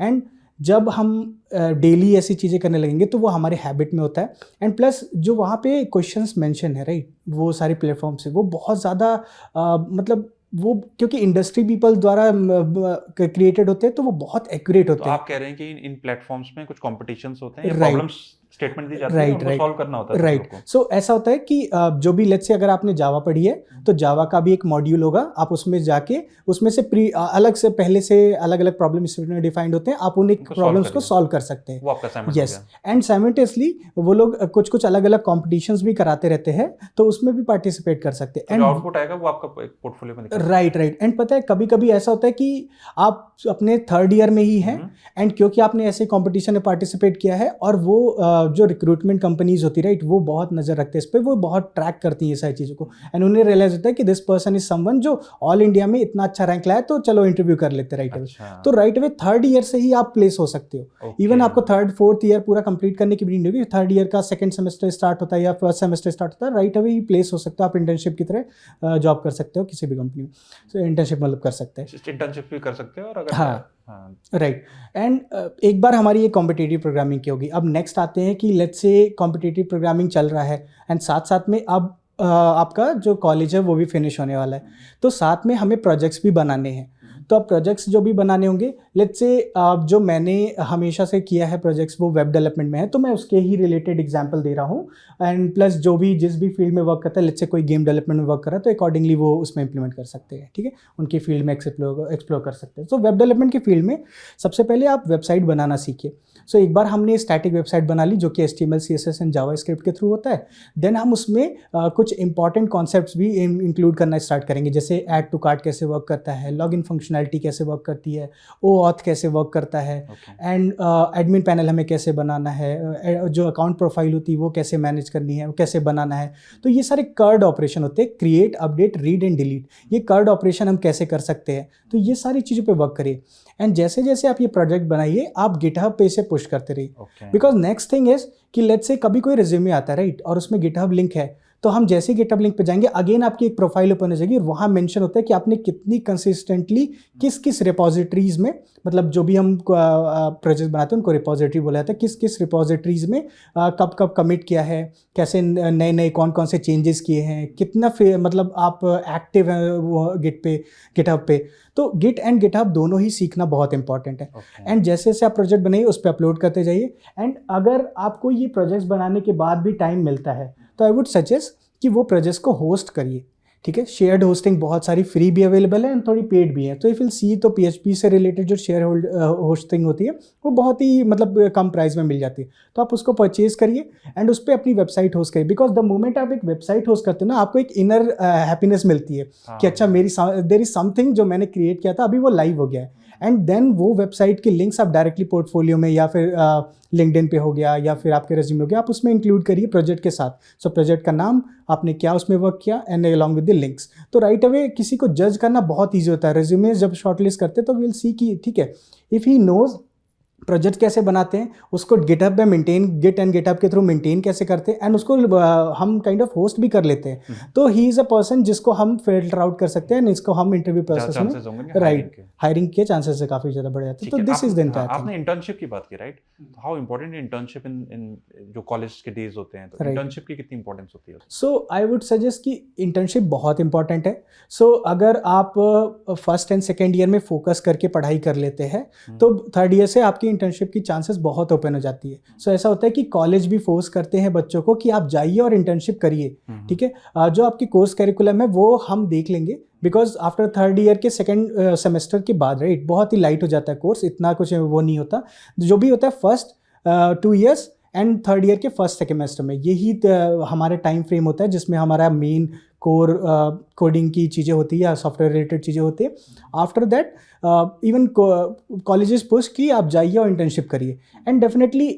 एंड जब हम डेली ऐसी चीज़ें करने लगेंगे तो वो हमारे हैबिट में होता है। एंड प्लस जो वहाँ पे क्वेश्चंस मेंशन है, राइट, वो सारे प्लेटफॉर्म से वो बहुत ज़्यादा मतलब वो क्योंकि इंडस्ट्री पीपल द्वारा क्रिएटेड होते हैं, तो वो बहुत एक्यूरेट होते हैं। आप कह रहे हैं कि इन प्लेटफॉर्म्स में कुछ कॉम्पिटिशन्स होते हैं, प्रॉब्लम्स स्टेटमेंट दी जाती है, उनको सॉल्व करना होता है, राइट। सो ऐसा होता है कि जो भी, लेट्स से अगर आपने जावा पढ़ी है तो जावा का भी एक मॉड्यूल होगा, आप उसमें जाके उसमें से अलग से पहले से अलग अलग प्रॉब्लम इसमें डिफाइंड होते हैं, आप उन प्रॉब्लम्स को सॉल्व कर सकते हैं। वो आपका असाइनमेंट यस, एंड साइमल्टेनियसली वो लोग कुछ अलग अलग कॉम्पिटिशन्स भी कराते रहते हैं, तो उसमें भी पार्टिसिपेट कर सकते हैं। एंड आउटपुट आएगा वो आपका पोर्टफोलियो में दिखाएगा। राइट। एंड पता है कभी कभी ऐसा होता है कि आप अपने थर्ड ईयर में ही हैं, एंड क्योंकि आपने ऐसे कॉम्पिटिशन में पार्टिसिपेट किया है, और वो जो रिक्रूटमेंट कंपनीज होती है, राइट, वो बहुत नज़र रखते हैं इस पर, वो बहुत ट्रैक करती है ये सारी चीज़ों को, एंड उन्हें रियलाइज होता है कि दिस पर्सन इज समवन जो ऑल इंडिया में इतना अच्छा रैंक लाया, तो चलो इंटरव्यू कर लेते राइट अवे। तो राइट अवे थर्ड ईयर से ही आप प्लेस हो सकते हो। इवन आपको थर्ड फोर्थ ईयर पूरा कंप्लीट करने की भी नहीं होगी, थर्ड ईयर का सेकंड सेमेस्टर स्टार्ट होता है या फर्स्ट सेमेस्टर स्टार्ट होता है, राइट अवे ही प्लेस हो सकता है। आप इंटर्नशिप की तरह जॉब कर सकते हो किसी भी कंपनी में, so, इंटर्नशिप मतलब कर सकते हैं, इंटर्नशिप भी कर सकते हो, और अगर हाँ राइट। एंड एक बार हमारी ये कॉम्पिटिटिव प्रोग्रामिंग की होगी, अब नेक्स्ट आते हैं कि लेट्स से कॉम्पिटिटिव प्रोग्रामिंग चल रहा है, एंड साथ साथ में अब आपका जो कॉलेज है वो भी फिनिश होने वाला है, तो साथ में हमें प्रोजेक्ट्स भी बनाने हैं। तो अब प्रोजेक्ट्स जो भी बनाने होंगे, लेट्स से जो मैंने हमेशा से किया है प्रोजेक्ट्स वो वेब डेवलपमेंट में है, तो मैं उसके ही रिलेटेड एग्जांपल दे रहा हूँ। एंड प्लस जो भी जिस भी फील्ड में वर्क करता है, लेट्स से कोई गेम डेवलपमेंट में वर्क कर रहा है, तो अकॉर्डिंगली वो उसमें इंप्लीमेंट कर सकते हैं, ठीक है, उनकी फील्ड में एक्सप्लोर कर सकते हैं। तो वेब डेवलपमेंट की फील्ड में सबसे पहले आप वेबसाइट बनाना सीखिए। सो एक बार हमने स्टैटिक वेबसाइट बना ली जो कि HTML CSS एंड जावास्क्रिप्ट के थ्रू होता है, देन हम उसमें कुछ इंपॉर्टेंट कॉन्सेप्ट्स भी इंक्लूड करना स्टार्ट करेंगे, जैसे ऐड टू कार्ट कैसे वर्क करता है, लॉगिन फंक्शनैलिटी कैसे वर्क करती है, ऑथ कैसे वर्क करता है, एंड एडमिन पैनल हमें कैसे बनाना है, जो अकाउंट प्रोफाइल होती है वो कैसे मैनेज करनी है, वो कैसे बनाना है। तो ये सारे कर्ड ऑपरेशन होते हैं, create, update, read and delete, ये कर्ड ऑपरेशन हम कैसे कर सकते हैं। तो ये सारी चीज़ों पे वर्क करिए, एंड जैसे जैसे आप ये प्रोजेक्ट बनाइए आप गिटहब पे इसे पुश करते रहिए। बिकॉज नेक्स्ट थिंग इज कि लेट्स से कभी कोई रिज्यूमे आता है, राइट, और उसमें गिटहब लिंक है, तो हम जैसे ही गिटहब लिंक पे जाएंगे अगेन आपकी एक प्रोफाइल ओपन हो जाएगी और वहाँ मेंशन होता है कि आपने कितनी कंसिस्टेंटली किस किस रिपोजिटरीज में, मतलब जो भी हम प्रोजेक्ट बनाते हैं उनको रिपोजिटरी बोला जाता है, किस किस रिपोजिटरीज में कब कब कमिट किया है, कैसे नए नए कौन कौन से चेंजेस किए हैं, कितना मतलब आप एक्टिव हैं वो गिटहब पे। तो गिट एंड गिटहब दोनों ही सीखना बहुत इंपॉर्टेंट है। एंड जैसे जैसे आप प्रोजेक्ट बनाइए उस पर अपलोड करते जाइए। एंड अगर आपको ये प्रोजेक्ट्स बनाने के बाद भी टाइम मिलता है तो आई वुड सजेस्ट कि वो प्रोजेक्ट्स को होस्ट करिए, ठीक है। शेयर्ड होस्टिंग बहुत सारी फ्री भी अवेलेबल है एंड थोड़ी पेड भी है। तो इफ यू सी तो PHP से रिलेटेड जो शेयर होस्टिंग होती है वो बहुत ही मतलब कम प्राइस में मिल जाती है, तो आप उसको परचेज करिए एंड उस पर अपनी वेबसाइट होस्ट करिए। बिकॉज द मोमेंट आप एक वेबसाइट होस्ट करते हो ना, आपको एक इनर हैप्पीनेस मिलती है कि अच्छा मेरी देयर इज समथिंग जो मैंने क्रिएट किया था अभी वो लाइव हो गया है। एंड देन वो वेबसाइट के लिंक्स आप डायरेक्टली पोर्टफोलियो में या फिर लिंक्डइन पे हो गया या फिर आपके रेज्यूमे हो गया, आप उसमें इंक्लूड करिए प्रोजेक्ट के साथ। सो प्रोजेक्ट का नाम, आपने क्या उसमें वर्क किया, and along with the links. तो राइट अवे किसी को जज करना बहुत ईजी होता है। रेज्यूमे जब शॉर्टलिस्ट करते हैं तो विल सी कि ठीक है, इफ़ ही नोज प्रोजेक्ट कैसे बनाते हैं, उसको गिटहब में मेंटेन, गिट एंड गिटहब के थ्रू मेंटेन कैसे करते हैं, एंड उसको हम काइंड ऑफ होस्ट भी कर लेते हैं। तो ही इज़ अ पर्सन जिसको हम फिल्टर आउट कर सकते हैं, इसको हम इंटरव्यू प्रोसेस में राइट हायरिंग के चांसेस से काफ़ी ज़्यादा बढ़ जाते हैं। तो this is the entire thing. आपने इंटर्नशिप की बात की, right? How important internship in जो कॉलेज के डेज होते हैं, तो इंटर्नशिप की कितनी इंपॉर्टेंस होती है? सो आई वुड सजेस्ट कि इंटर्नशिप बहुत इंपॉर्टेंट है। सो अगर आप फर्स्ट एंड सेकेंड ईयर में फोकस करके पढ़ाई कर लेते हैं तो थर्ड ईयर से आपकी इंटर्नशिप की चांसेस बहुत ओपन हो जाती है। सो ऐसा होता है कि कॉलेज भी फोर्स करते हैं बच्चों को कि आप जाइए और इंटर्नशिप करिए, ठीक है। जो आपकी कोर्स करिकुलम है वो हम देख लेंगे, बिकॉज आफ्टर थर्ड ईयर के सेकेंड सेमेस्टर के बाद राइट बहुत ही लाइट हो जाता है कोर्स, इतना कुछ वो नहीं होता। जो भी होता है first 2 years and third year के फर्स्ट सेमेस्टर में, यही हमारे टाइम फ्रेम होता है जिसमें हमारा मेन कोडिंग की चीज़ें होती है या सॉफ्टवेयर रिलेटेड चीज़ें होती है। After that even colleges push की आप जाइए और इंटर्नशिप करिए। एंड डेफिनेटली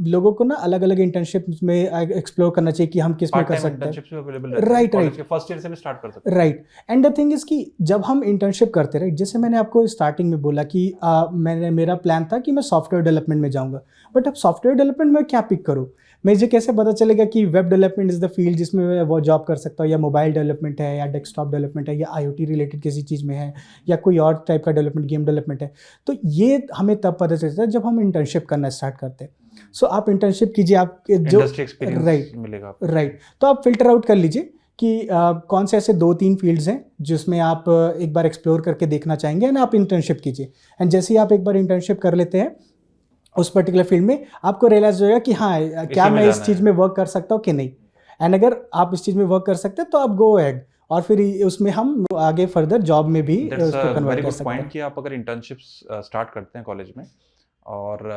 लोगों को ना अलग अलग इंटर्नशिप में एक्सप्लोर करना चाहिए कि हम किस में कर सकते हैं। राइट फर्स्ट ईयर से भी स्टार्ट कर सकते हैं। Right. And the thing is कि जब हम इंटर्नशिप करते राइट, जैसे मैंने आपको स्टार्टिंग में बोला कि मेरा प्लान था कि मैं सॉफ्टवेयर डेवलपमेंट में जाऊँगा, बट अब सॉफ्टवेयर डेवलपमेंट में क्या पिक करूँ? मुझे कैसे पता चलेगा कि web development is the field जिसमें मैं वो जॉब कर सकता हूँ, या मोबाइल डेवलपमेंट है, या डेस्कटॉप डेवलपमेंट है, या IoT रिलेटेड किसी चीज़ में है, या कोई और टाइप का डेवलपमेंट, गेम डेवलपमेंट है। तो ये हमें तब पता चलता है जब हम इंटर्नशिप करना स्टार्ट करते हैं। सो आप इंटर्नशिप कीजिए, आप जो राइट मिलेगा राइट, तो आप फिल्टर आउट कर लीजिए कि कौन से ऐसे 2-3 फील्ड्स हैं जिसमें आप एक बार एक्सप्लोर करके देखना चाहेंगे, एंड आप इंटर्नशिप कीजिए। एंड जैसे ही आप एक बार इंटर्नशिप कर लेते हैं उस पर्टिकुलर फील्ड में, आपको रियलाइज होगा कि हाँ क्या मैं इस चीज़ में वर्क कर सकता हूँ कि नहीं। एंड अगर आप इस चीज़ में वर्क कर सकते हैं तो आप गो अहेड, और फिर उसमें हम आगे फर्दर जॉब में भी उसको कन्वर्ट कर सकते हैं। कि आप अगर इंटर्नशिप स्टार्ट करते हैं कॉलेज में और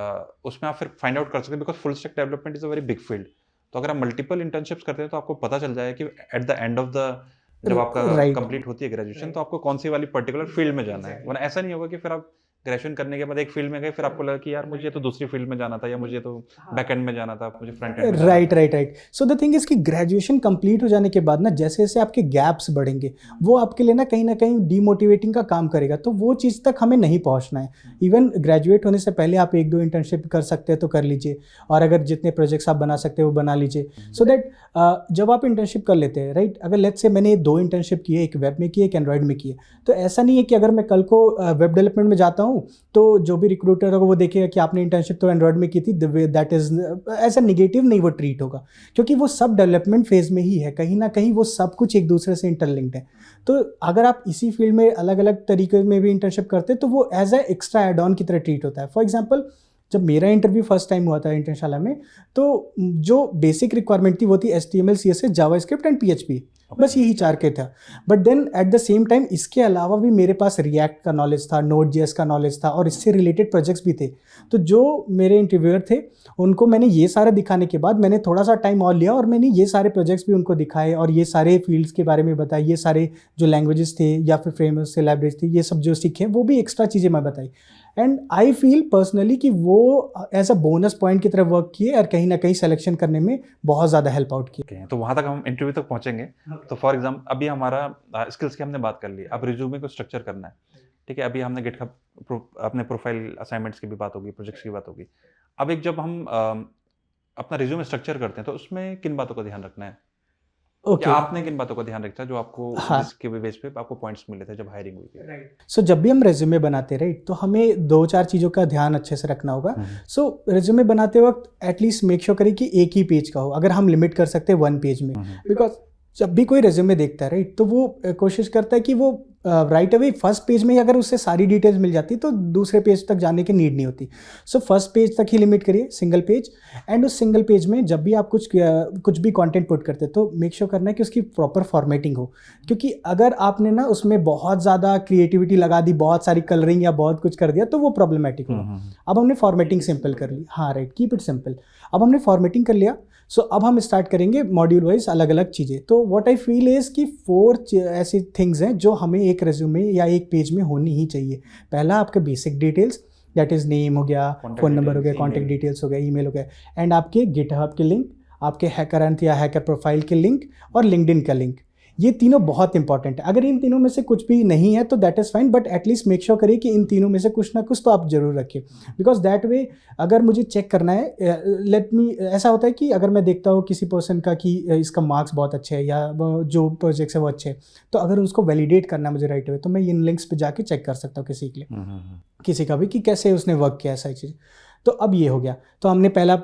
उसमें आप फिर फाइंड आउट कर सकते हैं, because full stack development is a very big field. तो अगर आप मल्टीपल इंटर्नशिप्स करते हैं तो आपको पता चल जाए कि at the end of the जब आपका कंप्लीट होती है ग्रेजुएशन तो आपको कौन सी वाली पर्टिकुलर फील्ड में जाना है। वरना ऐसा नहीं होगा कि फिर आप ग्रेजुएशन करने के बाद एक फील्ड में गए, फिर आपको लगा कि यार मुझे तो दूसरी फील्ड में जाना था, या मुझे तो बैक एंड में जाना था, मुझे फ्रंट एंड में। Right. So the thing is कि ग्रेजुएशन कंप्लीट हो जाने के बाद ना जैसे जैसे आपके गैप्स बढ़ेंगे वो आपके लिए ना कहीं डीमोटिवेटिंग का काम करेगा, तो वो चीज़ तक हमें नहीं पहुंचना है। इवन ग्रेजुएट होने से पहले आप 1-2 इंटर्नशिप कर सकते हैं तो कर लीजिए, और अगर जितने प्रोजेक्ट्स आप बना सकते हैं वो बना लीजिए। सो दैट जब आप इंटर्नशिप कर लेते हैं राइट, अगर लेट्स से मैंने 2 इंटर्नशिप किए, एक वेब में की एक एंड्रॉइड में की, तो ऐसा नहीं है कि अगर मैं कल को वेब डेवलपमेंट में जाता हूँ तो जो भी रिक्रूटर होगा वो देखेगा कि आपने इंटर्नशिप तो एंड्रॉइड में की थी, दैट इज ऐसा निगेटिव नहीं वो ट्रीट होगा, क्योंकि वो सब डेवलपमेंट फेज में ही है, कहीं ना कहीं वो सब कुछ एक दूसरे से इंटरलिंक्ड है। तो अगर आप इसी फील्ड में अलग अलग तरीके में भी इंटर्नशिप करते हैं तो वो as a extra add on की तरह ट्रीट होता है। फॉर एग्जाम्पल जब मेरा इंटरव्यू फर्स्ट टाइम हुआ था इंटर्नशाला में, तो जो बेसिक रिक्वायरमेंट थी वो थी HTML, CSS, JavaScript and PHP, बस यही 4 के था। But then at the same time इसके अलावा भी मेरे पास रिएक्ट का नॉलेज था, Node.js का नॉलेज था, और इससे रिलेटेड प्रोजेक्ट्स भी थे। तो जो मेरे इंटरव्यूअर थे उनको मैंने ये सारा दिखाने के बाद मैंने थोड़ा सा टाइम और लिया और मैंने ये सारे प्रोजेक्ट्स भी उनको दिखाए और ये सारे फील्ड्स के बारे में बताए, ये सारे जो लैंग्वेजेस थे या फिर फ्रेमवर्क्स थे, लाइब्रेरीज थी, ये सब जो सीखे वो भी एक्स्ट्रा चीज़ें मैं बताई। एंड आई फील पर्सनली कि वो एज अ बोनस पॉइंट की तरफ वर्क किए और कहीं ना कहीं सिलेक्शन करने में बहुत ज़्यादा हेल्प आउट किए। Okay, तो वहाँ तक हम इंटरव्यू तक पहुँचेंगे। तो फॉर एग्जाम्पल अभी हमारा स्किल्स की हमने बात कर ली, अब रिज्यूमे को स्ट्रक्चर करना है, ठीक है। अभी हमने गिटहब अपने प्रोफाइल असाइनमेंट्स की भी बात होगी, प्रोजेक्ट्स की बात होगी। अब एक जब हम अपना रिज्यूमे स्ट्रक्चर करते हैं तो उसमें किन बातों का ध्यान रखना है, ओके या आपने किन बातों का ध्यान रखा जो आपको हाँ जिसके बेस पे आपको पॉइंट्स मिले थे जब हायरिंग हुई थी? सो जब भी हम रेज्यूमे बनाते राइट तो हमें 2-4 चीज़ों का ध्यान अच्छे से रखना होगा। सो रेज्यूमे बनाते वक्त एटलीस्ट मेक श्योर करें कि एक ही पेज का हो, अगर हम लिमिट कर सकते हैं 1 पेज में, बिकॉज जब भी कोई रेज्यूमे देखता है राइट तो वो कोशिश करता है कि वो राइट अवे फर्स्ट पेज में ही अगर उससे सारी डिटेल्स मिल जाती तो दूसरे पेज तक जाने की नीड नहीं होती। सो फर्स्ट पेज तक ही लिमिट करिए, सिंगल पेज। एंड उस सिंगल पेज में जब भी आप कुछ भी कंटेंट पुट करते हैं तो मेक श्योर करना है कि उसकी प्रॉपर फॉर्मेटिंग हो, क्योंकि अगर आपने ना उसमें बहुत ज़्यादा क्रिएटिविटी लगा दी, बहुत सारी कलरिंग या बहुत कुछ कर दिया तो वो प्रॉब्लमेटिक होगा। अब हमने फॉर्मेटिंग सिंपल कर ली, हाँ राइट, कीप इट सिंपल। अब हमने फॉर्मेटिंग कर लिया, सो अब हम स्टार्ट करेंगे मॉड्यूल वाइज अलग अलग चीज़ें। तो व्हाट आई फील इज़ कि 4 ऐसी थिंग्स हैं जो हमें एक रेज्यूमे या एक पेज में होनी ही चाहिए। पहला आपके basic details, that is name हो गया, फ़ोन नंबर हो गया, कॉन्टैक्ट डिटेल्स हो गया, ईमेल हो गया, एंड आपके गिटहब के लिंक, आपके हैकरंत या हैकर प्रोफाइल के लिंक और लिंक्डइन का लिंक। ये तीनों बहुत इंपॉर्टेंट है। अगर इन तीनों में से कुछ भी नहीं है तो that is fine, but at least make sure करिए कि इन तीनों में से कुछ ना कुछ तो आप जरूर रखिए, बिकॉज दैट वे अगर मुझे चेक करना है, लेट मी, ऐसा होता है कि अगर मैं देखता हूँ किसी पर्सन का कि इसका मार्क्स बहुत अच्छे है या जो प्रोजेक्ट्स है वो अच्छे है, तो अगर उसको वैलिडेट करना है मुझे राइट अवे तो मैं इन लिंक्स पे जाके चेक कर सकता हूँ किसी के लिए, किसी का भी, कि कैसे उसने वर्क किया ऐसा चीज़। तो अब ये हो गया, तो हमने पहला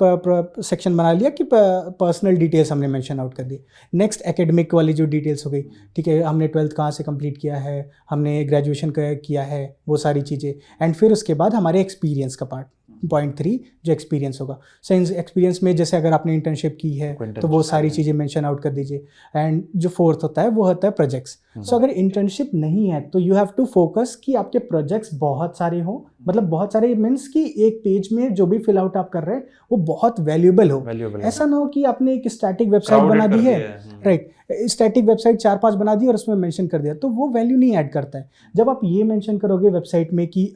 सेक्शन बना लिया कि पर्सनल डिटेल्स हमने मेंशन आउट कर दी। नेक्स्ट एकेडमिक वाली जो डिटेल्स हो गई, ठीक है, हमने 12th कहाँ से कंप्लीट किया है, हमने ग्रेजुएशन किया है, वो सारी चीज़ें। एंड फिर उसके बाद हमारे एक्सपीरियंस का पार्ट, पॉइंट 3 जो एक्सपीरियंस होगा। सो एक्सपीरियंस में जैसे अगर आपने इंटर्नशिप की है तो वो सारी चीज़ें मेंशन आउट कर दीजिए। एंड जो 4th होता है वो होता है प्रोजेक्ट्स। सो अगर इंटर्नशिप नहीं है तो यू हैव टू फोकस कि आपके प्रोजेक्ट्स बहुत सारे हों, मतलब बहुत सारे मीन्स कि एक पेज में जो भी फिल आउट आप कर रहे हैं वो बहुत वैल्यूएबल हो। ऐसा ना हो कि आपने एक स्टैटिक वेबसाइट बना दी है, राइट, स्टैटिक वेबसाइट 4-5 बना दी और उसमें मेंशन कर दिया, तो वो वैल्यू नहीं ऐड करता है। जब आप ये मेंशन करोगे वेबसाइट में कि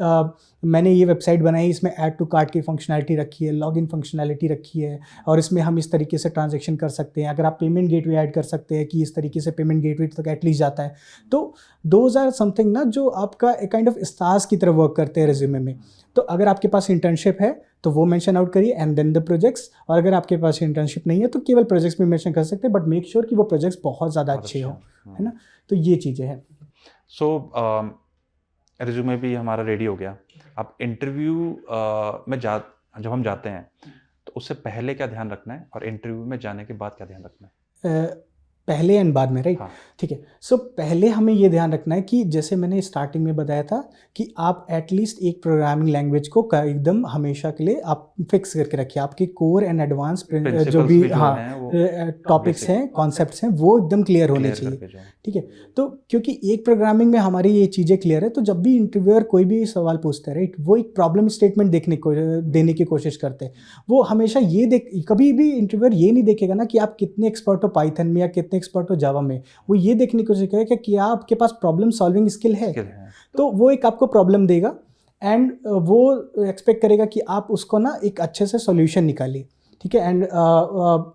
मैंने ये वेबसाइट बनाई, इसमें ऐड टू कार्ट की फंक्शनैलिटी रखी है, लॉगिन फंक्शनैलिटी रखी है, और इसमें हम इस तरीके से ट्रांजैक्शन कर सकते हैं, अगर आप पेमेंट गेटवे ऐड कर सकते हैं कि इस तरीके से पेमेंट गेटवे तक एटलीस्ट जाता है, तो दोज आर समथिंग ना जो आपका एक काइंड ऑफ स्टार्स की तरह वर्क करते हैं रिज्यूमे में। तो अगर आपके पास इंटर्नशिप है तो वो मेंशन आउट करिए एंड देन द प्रोजेक्ट्स, और अगर आपके पास इंटर्नशिप नहीं है तो केवल प्रोजेक्ट्स भी मेंशन कर सकते हैं, बट मेक श्योर कि वो प्रोजेक्ट्स बहुत ज़्यादा अच्छे हो, है ना। तो ये चीज़ें हैं। सो रिज्यूमे भी हमारा रेडी हो गया। अब इंटरव्यू में जब हम जाते हैं तो उससे पहले क्या ध्यान रखना है और इंटरव्यू में जाने के बाद क्या ध्यान रखना है? पहले एंड बाद में, राइट, ठीक है। सो पहले हमें ये ध्यान रखना है कि जैसे मैंने स्टार्टिंग में बताया था कि आप एटलीस्ट एक प्रोग्रामिंग लैंग्वेज को एकदम हमेशा के लिए आप फिक्स करके रखिए। आपके कोर एंड एडवांस जो भी टॉपिक्स हैं, कॉन्सेप्ट्स हैं, वो एकदम क्लियर होने चाहिए, ठीक है। तो क्योंकि एक प्रोग्रामिंग में हमारी ये चीज़ें क्लियर है तो जब भी इंटरव्यूअर कोई भी सवाल पूछता है, राइट, वो एक प्रॉब्लम स्टेटमेंट देने की कोशिश करते हैं। वो हमेशा ये कभी भी इंटरव्यूअर ये नहीं देखेगा ना कि आप कितने एक्सपर्ट हो पाइथन में या कितने एक्सपर्ट हो जावा में, वो ये देखने की कोशिश करेगा कि क्या आपके पास प्रॉब्लम सॉल्विंग स्किल है। तो वो एक आपको प्रॉब्लम देगा एंड वो एक्सपेक्ट करेगा कि आप उसको ना एक अच्छे से सॉल्यूशन निकालिए, ठीक है। एंड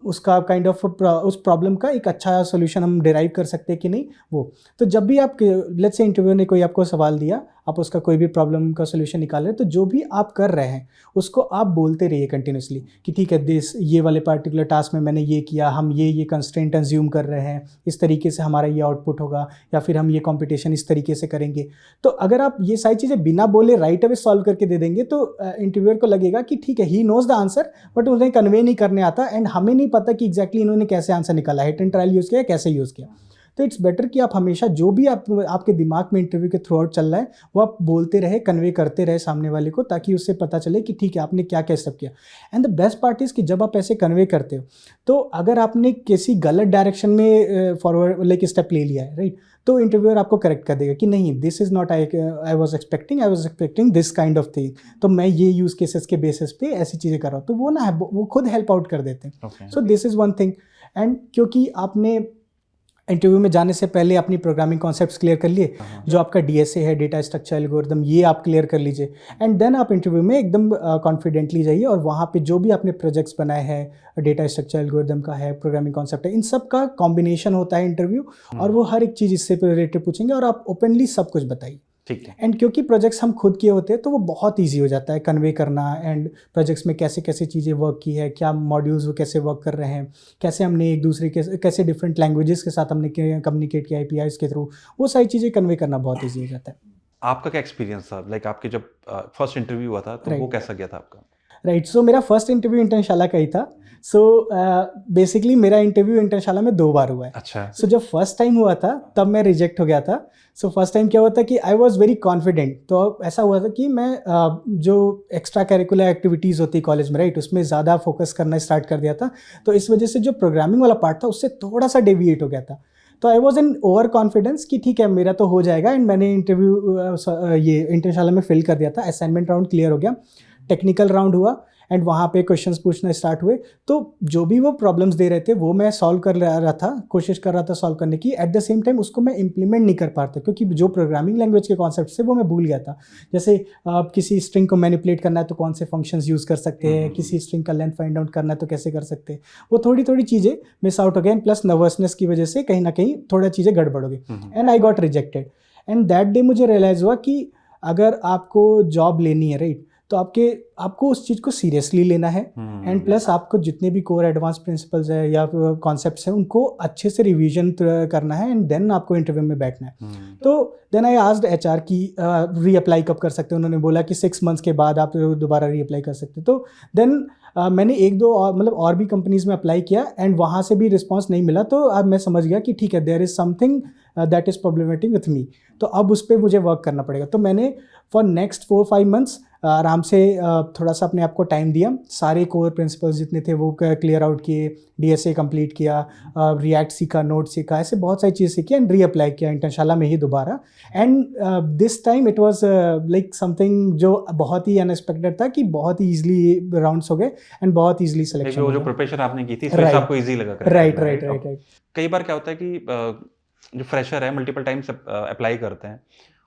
उसका काइंड ऑफ उस प्रॉब्लम का एक अच्छा सॉल्यूशन हम डिराइव कर सकते हैं कि नहीं, वो। तो जब भी आप लेट्स से इंटरव्यू ने कोई आपको सवाल दिया, आप उसका कोई भी प्रॉब्लम का सॉल्यूशन निकाल रहे हैं, तो जो भी आप कर रहे हैं उसको आप बोलते रहिए कंटिन्यूसली कि ठीक है, ये वाले पार्टिकुलर टास्क में मैंने ये किया, हम ये कंस्ट्रेंट कंज्यूम कर रहे हैं, इस तरीके से हमारा ये आउटपुट होगा, या फिर हम ये कंपटीशन इस तरीके से करेंगे। तो अगर आप ये सारी चीज़ें बिना बोले राइट अवे सॉल्व करके दे देंगे तो इंटरव्यूअर को लगेगा कि ठीक है, he knows the answer, but उन्हें कन्वे नहीं करने आता एंड हमें नहीं पता कि एग्जैक्टली इन्होंने कैसे आंसर निकाला, हिट एंड ट्रायल यूज़ किया, कैसे यूज़ किया। तो इट्स बेटर कि आप हमेशा जो भी आपके दिमाग में इंटरव्यू के थ्रू आउट चल रहा है वो आप बोलते रहे, कन्वे करते रहे सामने वाले को, ताकि उससे पता चले कि ठीक है आपने क्या क्या स्टेप किया। And the best part is कि जब आप ऐसे कन्वे करते हो तो अगर आपने किसी गलत डायरेक्शन में फॉरवर्ड लाइक स्टेप ले लिया है, राइट, तो इंटरव्यूअर आपको करेक्ट कर देगा कि नहीं, this is not I was expecting this kind of thing, तो मैं ये यूज़ केसेस के बेसिस पे ऐसी चीज़ें कर रहा हूँ। तो वो ना वो खुद हेल्प आउट कर देते हैं। So this is one thing. And क्योंकि आपने इंटरव्यू में जाने से पहले अपनी प्रोग्रामिंग कॉन्सेप्ट्स क्लियर कर लिए, जो आपका डीएसए है, डेटा स्ट्रक्चर एल्गोरिदम, ये आप क्लियर कर लीजिए, एंड देन आप इंटरव्यू में एकदम कॉन्फिडेंटली जाइए और वहाँ पे जो भी आपने प्रोजेक्ट्स बनाए हैं, डेटा स्ट्रक्चर एल्गोरिदम का है, प्रोग्रामिंग कॉन्सेप्ट है, इन सब का कॉम्बिनेशन होता है इंटरव्यू, और वो हर एक चीज़ इससे रिलेटेड पूछेंगे और आप ओपनली सब कुछ बताइए। ठीक है। एंड क्योंकि प्रोजेक्ट्स हम खुद किए होते हैं तो वो बहुत इजी हो जाता है कन्वे करना, एंड प्रोजेक्ट्स में कैसे कैसे चीज़ें वर्क की है, क्या मॉड्यूल्स वो कैसे वर्क कर रहे हैं, कैसे हमने एक दूसरे के कैसे डिफरेंट लैंग्वेजेस के साथ हमने कम्युनिकेट किया APIs के थ्रू, वो सारी चीज़ें कन्वे करना बहुत ईजी हो जाता है। आपका क्या एक्सपीरियंस था, लाइक आपके जब फर्स्ट इंटरव्यू हुआ था तो वो कैसा गया था आपका? राइट, सो मेरा फर्स्ट इंटरव्यू इंटर्नशाला का ही था। सो बेसिकली मेरा इंटरव्यू इंटर्नशाला में 2 बार हुआ है। अच्छा। सो जब फर्स्ट टाइम हुआ था तब मैं रिजेक्ट हो गया था। सो फर्स्ट टाइम क्या हुआ था कि आई वॉज वेरी कॉन्फिडेंट, तो ऐसा हुआ था कि मैं जो एक्स्ट्रा करिकुलर एक्टिविटीज़ होती कॉलेज में, राइट, उसमें ज़्यादा फोकस करना स्टार्ट कर दिया था, तो इस वजह से जो प्रोग्रामिंग वाला पार्ट था उससे थोड़ा सा डेविएट हो गया था। तो I was in over confidence कि ठीक है मेरा तो हो जाएगा, एंड मैंने इंटरव्यू ये इंटर्नशाला में फिल कर दिया था। असाइनमेंट राउंड क्लियर हो गया, टेक्निकल राउंड हुआ, एंड वहाँ पे क्वेश्चंस पूछना स्टार्ट हुए, तो जो भी वो प्रॉब्लम्स दे रहे थे वो मैं सॉल्व कर रहा था, कोशिश कर रहा था सॉल्व करने की। एट द सेम टाइम उसको मैं इम्प्लीमेंट नहीं कर पा रहा था, क्योंकि जो प्रोग्रामिंग लैंग्वेज के कॉन्सेप्ट थे वो मैं भूल गया था। जैसे किसी स्ट्रिंग को मैनिपुलेट करना है तो कौन से फंक्शंस यूज़ कर सकते हैं, किसी स्ट्रिंग का लेंथ फाइंड आउट करना है तो कैसे कर सकते हैं, वो थोड़ी थोड़ी चीज़ें मिस आउट हो गए, प्लस नर्वसनेस की वजह से कहीं ना कहीं थोड़ा चीज़ें गड़बड़ हो गई, and I got rejected. And that day मुझे रियलाइज़ हुआ कि अगर आपको जॉब लेनी है, राइट, तो आपको उस चीज़ को सीरियसली लेना है, एंड प्लस आपको जितने भी कोर एडवांस प्रिंसिपल्स है या कॉन्सेप्ट्स हैं उनको अच्छे से रिवीजन करना है, एंड देन आपको इंटरव्यू में बैठना है। तो देन आई आस्क्ड HR की रीअप्लाई कब कर सकते हैं। उन्होंने बोला कि 6 मंथ्स के बाद आप दोबारा रीअप्लाई कर सकते हैं। तो देन मैंने 1-2 और भी कंपनीज में अप्लाई किया, एंड वहाँ से भी रिस्पॉन्स नहीं मिला, तो अब मैं समझ गया कि ठीक है, there is something that is problematic with me, तो अब उस पर मुझे वर्क करना पड़ेगा। तो मैंने फॉर नेक्स्ट 4-5 मंथ्स आराम से थोड़ा सा अपने आप को टाइम दिया, सारे कोर प्रिंसिपल्स जितने थे वो क्लियर आउट किए, DSA कंप्लीट किया, रिएक्ट सीखा, नोड सीखा, ऐसे बहुत सारी चीज़ सीखी, एंड रीअप्लाई किया इंटर्नशाला में ही दोबारा। And this time it was like something जो बहुत ही अनएक्सपेक्टेड था, कि बहुत ही ईजिली राउंड्स हो गए एंड बहुत ईजिली सिलेक्शन। वो जो प्रिपरेशन आपने की थी इसमें आपको ईजी लगा? राइट। कई बार क्या होता है कि जो फ्रेशर है मल्टीपल टाइम्स अप्लाई करते हैं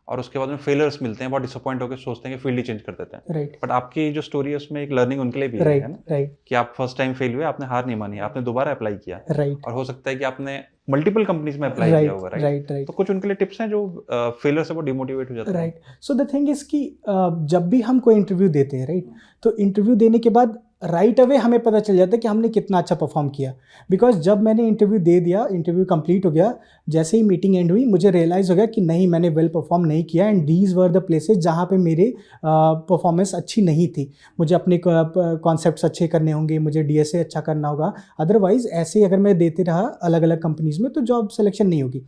और उसके बाद में फेलियर्स मिलते हैं, बहुत डिसअपॉइंट होकर सोचते हैं कि फील्ड ही चेंज कर देते हैं। राइट। बट आपकी जो स्टोरी है उसमें एक लर्निंग उनके लिए भी है ना, राइट, कि आप फर्स्ट टाइम फेल हुए, आपने हार नहीं मानी, आपने दोबारा अप्लाई किया, राइट, और हो सकता है कि आपने मल्टीपल कंपनीज में अप्लाई किया होगा, राइट। तो कुछ उनके लिए टिप्स हैं जो फेलियर से वो डिमोटिवेट हो जाते हैं? Right, so the thing is कि जब भी हम कोई इंटरव्यू देते हैं, राइट, तो इंटरव्यू देने के बाद राइट अवे हमें पता चल जाता है कि हमने कितना अच्छा परफॉर्म किया। बिकॉज जब मैंने इंटरव्यू दे दिया, इंटरव्यू कंप्लीट हो गया, जैसे ही मीटिंग एंड हुई मुझे रियलाइज़ हो गया कि नहीं, मैंने वेल परफॉर्म नहीं किया, and these were the places जहाँ पे मेरे परफॉर्मेंस अच्छी नहीं थी। मुझे अपने कॉन्सेप्ट्स अच्छे करने होंगे, मुझे DSA अच्छा करना होगा, अदरवाइज ऐसे अगर मैं देते रहा अलग अलग कंपनीज में तो जॉब सिलेक्शन नहीं होगी।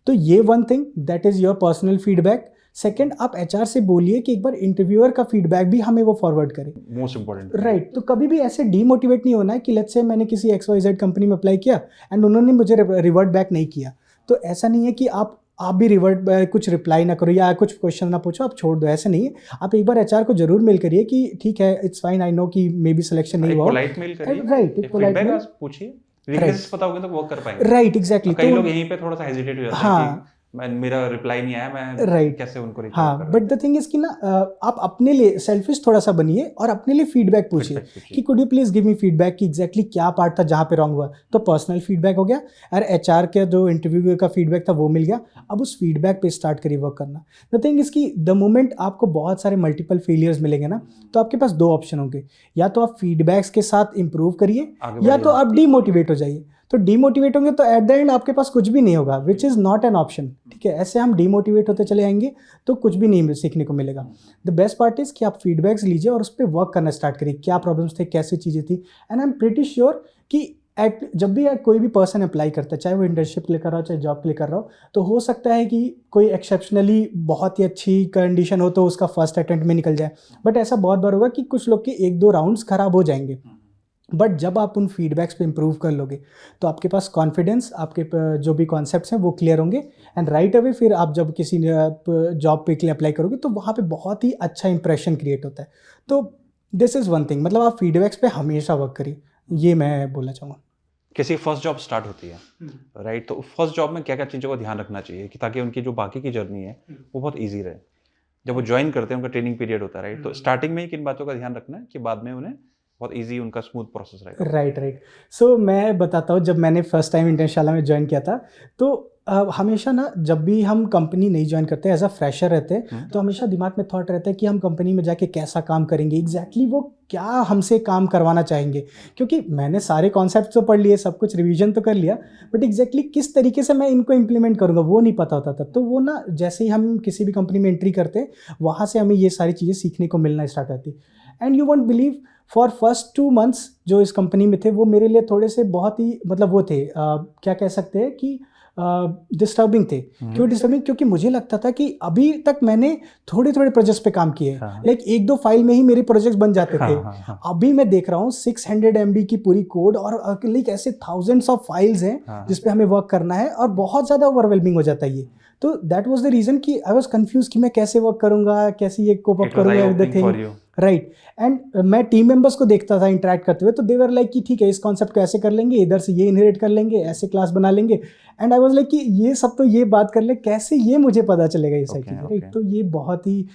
तो ये one thing, that is your personal feedback. Second, आप HR से बोलिए कि एक बार इंटरव्यूअर का फीडबैक भी हमें वो फॉरवर्ड करे, मोस्ट इंपॉर्टेंट। राइट। तो कभी भी ऐसे डीमोटिवेट नहीं होना है कि लेट्स से मैंने किसी XYZ कंपनी में अप्लाई किया एंड उन्होंने मुझे रिवर्ट बैक नहीं किया, तो ऐसा नहीं है कि आप भी रिवर्ट कुछ रिप्लाई ना करो या कुछ क्वेश्चन ना पूछो, आप छोड़ दो, ऐसे नहीं है। आप एक बार HR को जरूर मेल करिए कि ठीक है, इट्स फाइन, आई नो कि मे बी सिलेक्शन नहीं हुआ, पोलाइट मेल करिए, राइट, एक पोलाइट मेल पूछिए, वीकनेस पता होगा तो वर्क कर पाएंगे, राइट, एग्जैक्टली। कई लोग यहीं पे थोड़ा सा हेजिटेट हो जाते हैं, हाँ, मेरा रिप्लाई नहीं आया, मैं कैसे उनको रिप्लाई हाँ, करूं? बट द थिंग इज कि ना आप अपने लिए सेल्फिश थोड़ा सा बनिए और अपने लिए फीडबैक पूछिए कि could you please give me feedback कि एग्जैक्टली क्या पार्ट था जहाँ पे रॉन्ग हुआ। तो पर्सनल फीडबैक हो गया, और HR के जो इंटरव्यू का फीडबैक था वो मिल गया। अब उस फीडबैक पे स्टार्ट करिए वर्क करना। द थिंग इज कि द मोमेंट आपको बहुत सारे मल्टीपल फेलियर्स मिलेंगे ना, तो आपके पास 2 ऑप्शन होंगे, या तो आप फीडबैक्स के साथ इंप्रूव करिए, या तो आप डीमोटिवेट हो जाइए। तो डीमोटिवेट होंगे तो एट द एंड आपके पास कुछ भी नहीं होगा, which is not an option, ठीक है। ऐसे हम डीमोटिवेट होते चले आएंगे तो कुछ भी नहीं सीखने को मिलेगा। द बेस्ट पार्ट इज़ कि आप फीडबैक्स लीजिए और उस पर वर्क करना स्टार्ट करिए, क्या प्रॉब्लम्स थे, कैसी चीज़ें थी। And I am pretty sure कि जब भी कोई भी पर्सन अप्लाई करता है, चाहे वो इंटर्नशिप के लिए कर रहा हो चाहे जॉब के लिए कर रहा हो, तो हो सकता है कि कोई एक्सेप्शनली बहुत ही अच्छी कंडीशन हो तो उसका फर्स्ट अटेम्प्ट में निकल जाए, बट ऐसा बहुत बार होगा कि कुछ लोग के 1-2 राउंड्स खराब हो जाएंगे। बट जब आप उन फीडबैक्स पे इंप्रूव कर लोगे तो आपके पास कॉन्फिडेंस, आपके जो भी कॉन्सेप्ट्स हैं वो क्लियर होंगे, एंड राइट अवे फिर आप जब किसी जॉब पे के लिए अप्लाई करोगे तो वहाँ पे बहुत ही अच्छा इंप्रेशन क्रिएट होता है। तो दिस इज़ वन थिंग, मतलब आप फीडबैक्स पे हमेशा वर्क करिए, ये मैं बोलना चाहूँगा। किसी फर्स्ट जॉब स्टार्ट होती है, राइट, तो फर्स्ट जॉब में क्या क्या चीज़ों का ध्यान रखना चाहिए कि ताकि उनकी जो बाकी की जर्नी है वो बहुत ईजी रहे। जब वो ज्वाइन करते हैं उनका ट्रेनिंग पीरियड होता है, राइट, तो स्टार्टिंग में ही किन बातों का ध्यान रखना है कि बाद में उन्हें बहुत ईजी उनका स्मूथ प्रोसेस रहेगा? राइट। सो मैं बताता हूँ, जब मैंने फर्स्ट टाइम इंटर्नशाला में ज्वाइन किया था तो हमेशा ना जब भी हम कंपनी नहीं ज्वाइन करते एज अ फ्रेशर रहते हैं तो हमेशा दिमाग में थॉट रहता है कि हम कंपनी में जाके कैसा काम करेंगे, एग्जैक्टली वो क्या हमसे काम करवाना चाहेंगे। क्योंकि मैंने सारे कॉन्सेप्ट तो पढ़ लिए, सब कुछ रिवीजन तो कर लिया, बट एग्जैक्टली किस तरीके से मैं इनको इम्प्लीमेंट करूँगा वो नहीं पता होता था। तो वो ना जैसे ही हम किसी भी कंपनी में एंट्री करते हैं वहाँ से हमें ये सारी चीज़ें सीखने को मिलना स्टार्ट होती। And you won't believe, for first 2 months जो इस कंपनी में थे वो मेरे लिए थोड़े से बहुत ही मतलब वो थे क्या कह सकते हैं कि डिस्टर्बिंग थे। क्यों डिस्टर्बिंग? क्योंकि मुझे लगता था कि अभी तक मैंने थोड़े थोड़े प्रोजेक्ट्स पे काम किए, लाइक 1-2 फाइल में ही मेरे प्रोजेक्ट्स बन जाते थे। अभी मैं देख रहा हूँ 600 MB की पूरी कोड और लाइक ऐसे थाउजेंड्स ऑफ फाइल्स हैं जिसपे हमें वर्क करना है और बहुत ज़्यादा ओवरवेलमिंग हो जाता है ये। तो दैट वाज द रीज़न कि आई वाज कंफ्यूज कि मैं कैसे वर्क करूँगा, कैसे ये कोप अप करूँगा with the thing, right. And मैं टीम मेंबर्स को देखता था इंटरेक्ट करते हुए, तो दे वर लाइक कि ठीक है इस कॉन्सेप्ट को ऐसे कर लेंगे, इधर से ये इनहेरिट कर लेंगे, ऐसे क्लास बना लेंगे। एंड आई वाज लाइक कि ये सब तो ये बात कर ले, कैसे ये मुझे पता चलेगा ये सारी चीज़ें, राइट। तो ये बहुत ही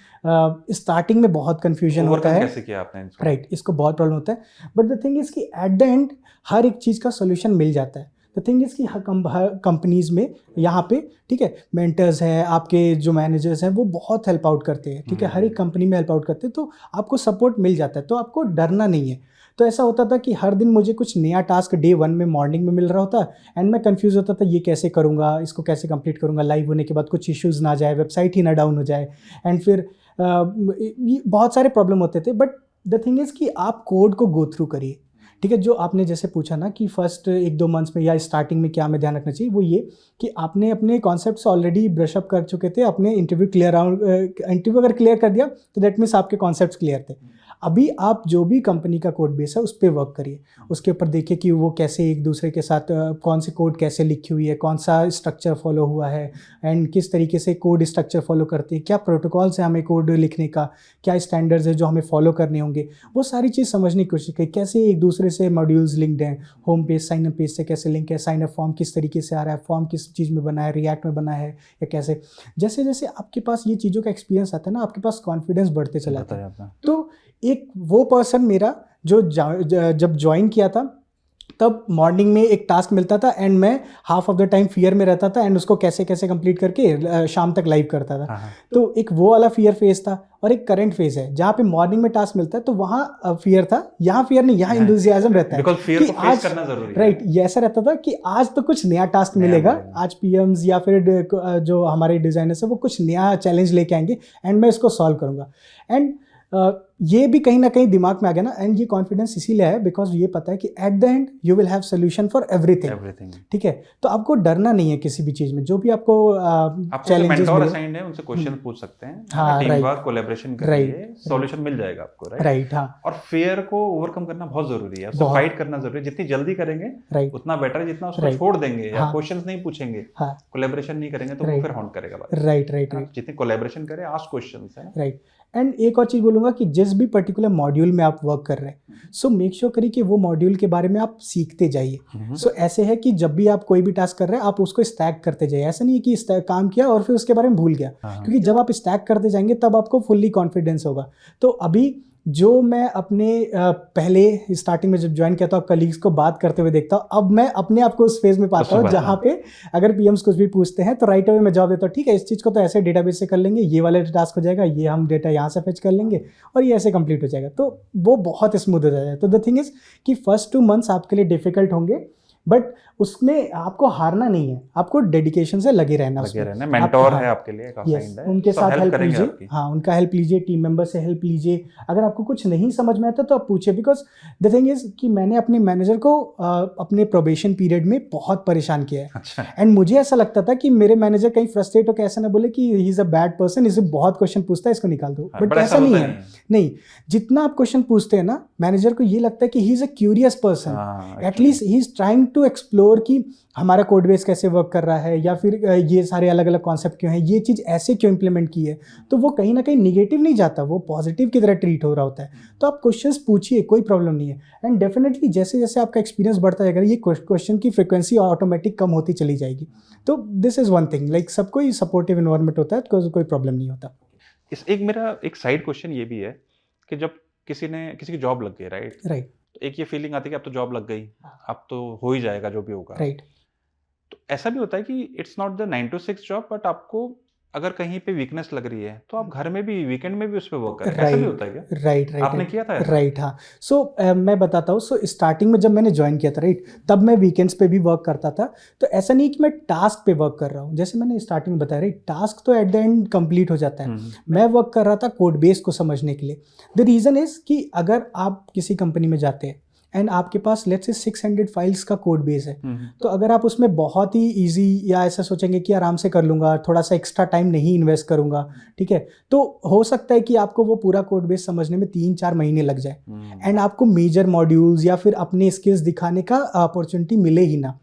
स्टार्टिंग में बहुत कन्फ्यूजन होता है, कैसे किया आपने इसको? राइट, इसको बहुत प्रॉब्लम होता है। बट द थिंग इज़ कि एट द एंड हर एक चीज़ का सोल्यूशन मिल जाता है। द थिंग इज़ कि हर कंपनीज़ में यहाँ पे ठीक है मेंटर्स हैं, आपके जो मैनेजर्स हैं वो बहुत हेल्प आउट करते हैं, ठीक है, हर एक कंपनी में हेल्प आउट करते हैं, तो आपको सपोर्ट मिल जाता है, तो आपको डरना नहीं है। तो ऐसा होता था कि हर दिन मुझे कुछ नया टास्क डे 1 में मॉर्निंग में मिल रहा होता एंड मैं कंफ्यूज होता था ये कैसे करूँगा, इसको कैसे कंप्लीट करूँगा, लाइव होने के बाद कुछ इश्यूज़ ना जाए, वेबसाइट ही ना डाउन हो जाए, एंड फिर बहुत सारे प्रॉब्लम होते थे। बट द थिंग इज़ कि आप कोड को गो थ्रू करिए, ठीक है। जो आपने जैसे पूछा ना कि फर्स्ट 1-2 मंथ्स में या स्टार्टिंग में क्या हमें ध्यान रखना चाहिए, वो ये कि आपने अपने कॉन्सेप्ट्स ऑलरेडी ब्रशअप कर चुके थे, अपने इंटरव्यू अगर क्लियर कर दिया तो दैट मीन्स आपके कॉन्सेप्ट्स क्लियर थे। अभी आप जो भी कंपनी का कोड बेस है उस पर वर्क करिए, उसके ऊपर देखिए कि वो कैसे एक दूसरे के साथ कौन सी कोड कैसे लिखी हुई है, कौन सा स्ट्रक्चर फॉलो हुआ है, एंड किस तरीके से कोड स्ट्रक्चर फॉलो करते हैं, क्या प्रोटोकॉल्स है हमें कोड लिखने का, क्या स्टैंडर्ड्स है जो हमें फॉलो करने होंगे, वो सारी चीज़ समझने की कोशिश करिए। कैसे एक दूसरे से मॉड्यूल्स लिंक्ड हैं, home page sign up page से कैसे लिंक है, साइन अप फॉर्म किस तरीके से आ रहा है, फॉर्म किस चीज़ में बना है, रिएक्ट में बना है या कैसे। जैसे जैसे आपके पास ये चीज़ों का एक्सपीरियंस आता है ना, आपके पास कॉन्फिडेंस बढ़ते चला जाता है। तो एक वो पर्सन मेरा जो जब ज्वाइन किया था तब मॉर्निंग में एक टास्क मिलता था एंड मैं half of the time fear में रहता था एंड उसको कैसे कैसे कंप्लीट करके शाम तक लाइव करता था। तो एक वो वाला फियर फेज था और एक करंट फेज है जहाँ पे मॉर्निंग में टास्क मिलता है तो वहाँ फियर था, यहाँ फियर नहीं, यहाँ इंथुसियाज्म रहता है कि आज राइट ये ऐसा रहता था कि आज तो कुछ नया टास्क मिलेगा, आज पीएम्स या फिर जो हमारे डिजाइनर्स है वो कुछ नया चैलेंज लेके आएंगे एंड मैं इसको सॉल्व करूँगा। एंड ये भी कहीं ना कहीं दिमाग में आ गया ना, एंड ये कॉन्फिडेंस इसीलिए है बिकॉज ये पता है कि at the end you will have solution for everything, ठीक है। तो आपको डरना नहीं है किसी भी चीज में, जो भी आपको चैलेंजेस असाइंड है उनसे क्वेश्चन पूछ सकते हैं, टीम वर्क कोलैबोरेशन करिए, सॉल्यूशन मिल जाएगा आपको, राइट। हाँ, और फियर को ओवरकम करना बहुत जरूरी है, उसको फाइट करना जरूरी है। जितनी जल्दी करेंगे उतना बेटर है, जितना उसको छोड़ देंगे या क्वेश्चंस नहीं पूछेंगे, कोलैबोरेशन नहीं करेंगे तो वो फिर हॉन्ट करेगा। राइट। जितनी कोलैबोरेशन करे, आस्क क्वेश्चंस है, राइट। एंड एक और चीज़ बोलूँगा कि जिस भी पर्टिकुलर मॉड्यूल में आप वर्क कर रहे हैं सो मेक श्योर करिए कि वो मॉड्यूल के बारे में आप सीखते जाइए। सो ऐसे है कि जब भी आप कोई भी टास्क कर रहे हैं आप उसको स्टैक करते जाइए, ऐसा नहीं है कि काम किया और फिर उसके बारे में भूल गया, क्योंकि जब आप स्टैक करते जाएंगे तब आपको फुल्ली कॉन्फिडेंस होगा। तो अभी जो मैं अपने पहले स्टार्टिंग में जब ज्वाइन किया था कलीग्स को बात करते हुए देखता हूँ, अब मैं अपने आप को उस फेज में पाता हूँ जहाँ पे अगर पीएम्स कुछ भी पूछते हैं तो राइट अवे मैं जवाब देता हूँ, ठीक है इस चीज़ को तो ऐसे डेटाबेस से कर लेंगे, ये वाले टास्क हो जाएगा, ये हम डेटा यहाँ से फेच कर लेंगे और ये ऐसे कंप्लीट हो जाएगा। तो वो बहुत स्मूथ हो जाएगा। तो द थिंग इज कि फर्स्ट 2 months आपके लिए डिफिकल्ट होंगे, बट उसमें आपको हारना नहीं है, आपको डेडिकेशन से लगे रहना। मेंटोर है आपके लिए, उनके साथ हेल्प लीजिए, हाँ उनका हेल्प लीजिए, टीम मेंबर से हेल्प लीजिए। अगर आपको कुछ नहीं समझ में आता तो आप पूछिए, बिकॉज द थिंग इज कि मैंने अपने मैनेजर को अपने प्रोबेशन पीरियड में बहुत परेशान किया है। एंड मुझे ऐसा लगता था कि मेरे मैनेजर कहीं फ्रस्ट्रेट होकर ऐसा ना बोले कि he is a bad person, इसे बहुत क्वेश्चन पूछता है, इसको निकाल दो। बट ऐसा नहीं है, नहीं, जितना आप क्वेश्चन पूछते हैं ना मैनेजर को ये लगता है कि he is a curious person, at least he is trying to explore कि हमारा कोड बेस कैसे वर्क कर रहा है, या फिर ये सारे अलग अलग कॉन्सेप्ट क्यों हैं, ये चीज़ ऐसे क्यों इंप्लीमेंट की है, तो वो कहीं ना कहीं निगेटिव नहीं जाता, वो पॉजिटिव की तरह ट्रीट हो रहा होता है। तो आप क्वेश्चंस पूछिए, कोई प्रॉब्लम नहीं है। एंड डेफिनेटली जैसे जैसे आपका एक्सपीरियंस बढ़ता जाएगा, ये क्वेश्चन की फ्रिक्वेंसी ऑटोमेटिक कम होती चली जाएगी। तो this is one thing, like सबको ही सपोर्टिव इन्वायरमेंट होता है तो कोई प्रॉब्लम नहीं होता। इस एक मेरा एक साइड क्वेश्चन ये भी है कि जब किसी की जॉब लग गई, राइट, तो एक ये फीलिंग आती है कि अब तो जॉब लग गई, अब तो हो ही जाएगा जो भी होगा, राइट। तो ऐसा भी होता है कि it's not the 9 to 6 job, but आपको अगर कहीं पे वीकनेस लग रही है तो आप घर में भी वीकेंड में भी उस पर वर्क करें, ऐसा भी होता है क्या? राइट। आपने किया था ऐसा? राइट, हाँ। सो मैं बताता हूँ। सो स्टार्टिंग में जब मैंने ज्वाइन किया था, राइट, तब मैं वीकेंड्स पे भी वर्क करता था। तो ऐसा नहीं कि मैं टास्क पे वर्क कर रहा हूँ, जैसे मैंने स्टार्टिंग में बताया, राइट, टास्क तो एट द एंड कंप्लीट हो जाता है। मैं वर्क कर रहा था कोड बेस को समझने के लिए। द रीज़न इज़ कि अगर आप किसी कंपनी में जाते हैं एंड आपके पास लेट्स से 600 फाइल्स का कोड बेस है, तो अगर आप उसमें बहुत ही इजी या ऐसा सोचेंगे कि आराम से कर लूँगा, थोड़ा सा एक्स्ट्रा टाइम नहीं इन्वेस्ट करूँगा, ठीक है, तो हो सकता है कि आपको वो पूरा कोड बेस समझने में 3-4 महीने लग जाए एंड आपको मेजर मॉड्यूल्स या फिर अपने स्किल्स दिखाने का अपॉर्चुनिटी मिले ही ना।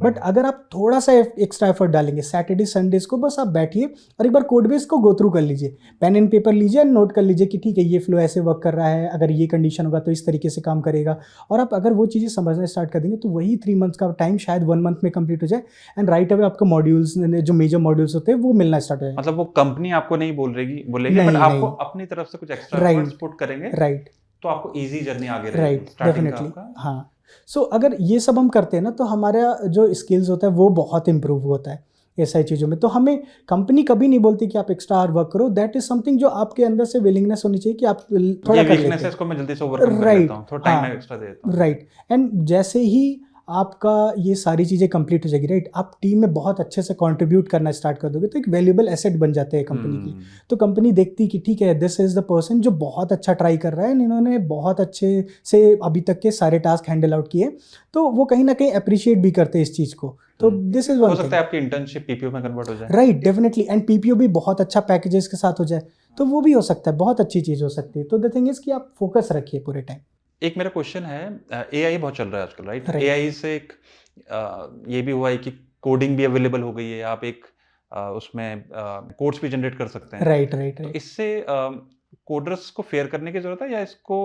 बट अगर आप थोड़ा सा एक्स्ट्रा एफर्ट डालेंगे, सैटरडे संडेज को बस आप बैठिए और एक बार कोड बेस को गो थ्रू कर लीजिए, पेन एंड पेपर लीजिए एंड नोट कर लीजिए कि ठीक है, ये फ्लो ऐसे वर्क कर रहा है, अगर ये कंडीशन होगा तो इस तरीके से काम करेगा। और आप अगर वो चीज़ें समझना स्टार्ट कर देंगे तो वही 3 मंथ्स का टाइम शायद 1 मंथ में कंप्लीट हो जाए एंड राइट अवे आपको मॉड्यूल्स, जो मेजर मॉड्यूल्स होते हैं, वो मिलना स्टार्ट हो जाए। मतलब वो कंपनी आपको नहीं बोलेगी, बट आपको अपनी तरफ से कुछ एक्स्ट्रा एफर्ट्स पुट करेंगे, राइट, तो आपको इजी जर्नी आगे रहेगी, राइट, स्टार्टिंग का डेफिनेटली, आपका। हाँ। सो अगर ये सब हम करते हैं ना, तो हमारा जो स्किल्स होता है वो बहुत इंप्रूव होता है ऐसा ही चीज़ों में। तो हमें कंपनी कभी नहीं बोलती कि आप एक्स्ट्रा हार्ड वर्क करो, दैट इज समथिंग जो आपके अंदर से विलिंगनेस होनी चाहिए कि आप थोड़ा कर लेते हैं। इसको मैं जल्दी से ओवरकम कर लेता हूं, थोड़ा टाइम मैं एक्स्ट्रा दे देता हूं। राइट। एंड जैसे ही आपका ये सारी चीज़ें कंप्लीट हो जाएगी, राइट, आप टीम में बहुत अच्छे से कंट्रीब्यूट करना स्टार्ट कर दोगे तो एक वैल्यूएबल एसेट बन जाते हैं कंपनी के लिए। तो कंपनी देखती कि ठीक है, दिस इज द पर्सन जो बहुत अच्छा ट्राई कर रहा है, इन्होंने बहुत अच्छे से अभी तक के सारे टास्क हैंडल आउट किए, तो वो कहीं ना कहीं अप्रिशिएट भी करते हैं इस चीज़ को। तो दिस इज वन, हो सकता है आपकी इंटर्नशिप पीपीओ में कन्वर्ट हो जाए। Right, definitely. एंड पीपीओ भी बहुत अच्छा पैकेजेस के साथ हो जाए तो वो भी हो सकता है, बहुत अच्छी चीज़ हो सकती है। तो द थिंग इज कि आप फोकस रखिए पूरे टाइम। एक मेरा क्वेश्चन है, एआई बहुत चल रहा है आजकल, राइट? एआई से एक ये भी हुआ है कि कोडिंग भी अवेलेबल हो गई है, आप एक उसमें कोड्स भी जनरेट कर सकते हैं। राइट। तो इससे कोडर्स को फेयर करने की जरूरत है या इसको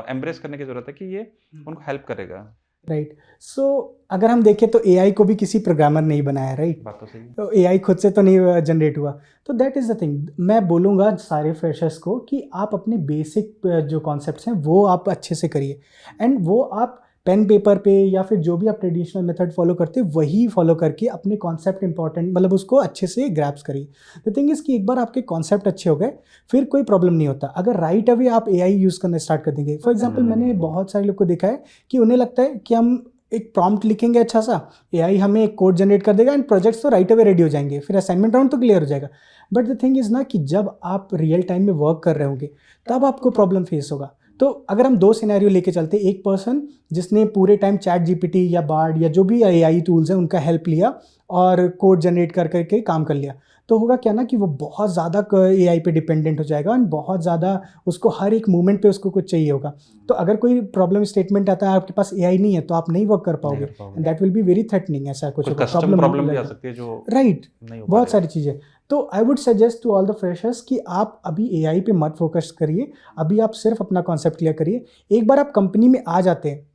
एम्ब्रेस करने की जरूरत है कि ये उनको हेल्प करेगा? राइट। सो अगर हम देखें तो एआई को भी किसी प्रोग्रामर नहीं बनाया, राइट? बात तो सही है। तो एआई खुद से तो नहीं जनरेट हुआ। तो दैट इज़ द थिंग, मैं बोलूँगा सारे फ्रेशर्स को कि आप अपने बेसिक जो कॉन्सेप्ट्स हैं वो आप अच्छे से करिए एंड वो आप पेन पेपर पे या फिर जो भी आप ट्रेडिशनल मेथड फॉलो करते हैं वही फॉलो करके अपने कॉन्सेप्ट इंपॉर्टेंट, मतलब उसको अच्छे से ग्रैप्स करिए। द थिंग इज़ कि एक बार आपके कॉन्सेप्ट अच्छे हो गए फिर कोई प्रॉब्लम नहीं होता। अगर राइट अवे आप एआई यूज़ करना स्टार्ट कर देंगे, फॉर एग्जांपल मैंने बहुत सारे लोग को देखा है कि उन्हें लगता है कि हम एक प्रॉम्प्ट लिखेंगे अच्छा सा, एआई हमें एक कोड जनरेट कर देगा एंड प्रोजेक्ट्स तो राइट अवे रेडी हो जाएंगे, फिर असाइनमेंट राउंड तो क्लियर हो जाएगा। बट द थिंग इज़ ना कि जब आप रियल टाइम में वर्क कर रहे होंगे तब आपको प्रॉब्लम फेस होगा। तो अगर हम 2 सिनेरियो लेके चलते, एक पर्सन जिसने पूरे टाइम चैट जीपीटी या बार्ड या जो भी एआई टूल्स हैं उनका हेल्प लिया और कोड जनरेट कर करके काम कर लिया, तो होगा क्या ना कि वो बहुत ज़्यादा एआई पे डिपेंडेंट हो जाएगा और बहुत ज़्यादा उसको हर एक मूवमेंट पे उसको कुछ चाहिए होगा। तो अगर कोई प्रॉब्लम स्टेटमेंट आता है, आपके पास एआई नहीं है, तो आप नहीं वर्क कर पाओगे and that will be very threatening. ऐसा कुछ प्रॉब्लम भी आ सकती है जो राइट, बहुत सारी चीज़ें। तो I would suggest to all the freshers कि आप अभी एआई पे मत फोकस करिए, अभी आप सिर्फ अपना कॉन्सेप्ट क्लियर करिए। एक बार आप कंपनी में आ जाते हैं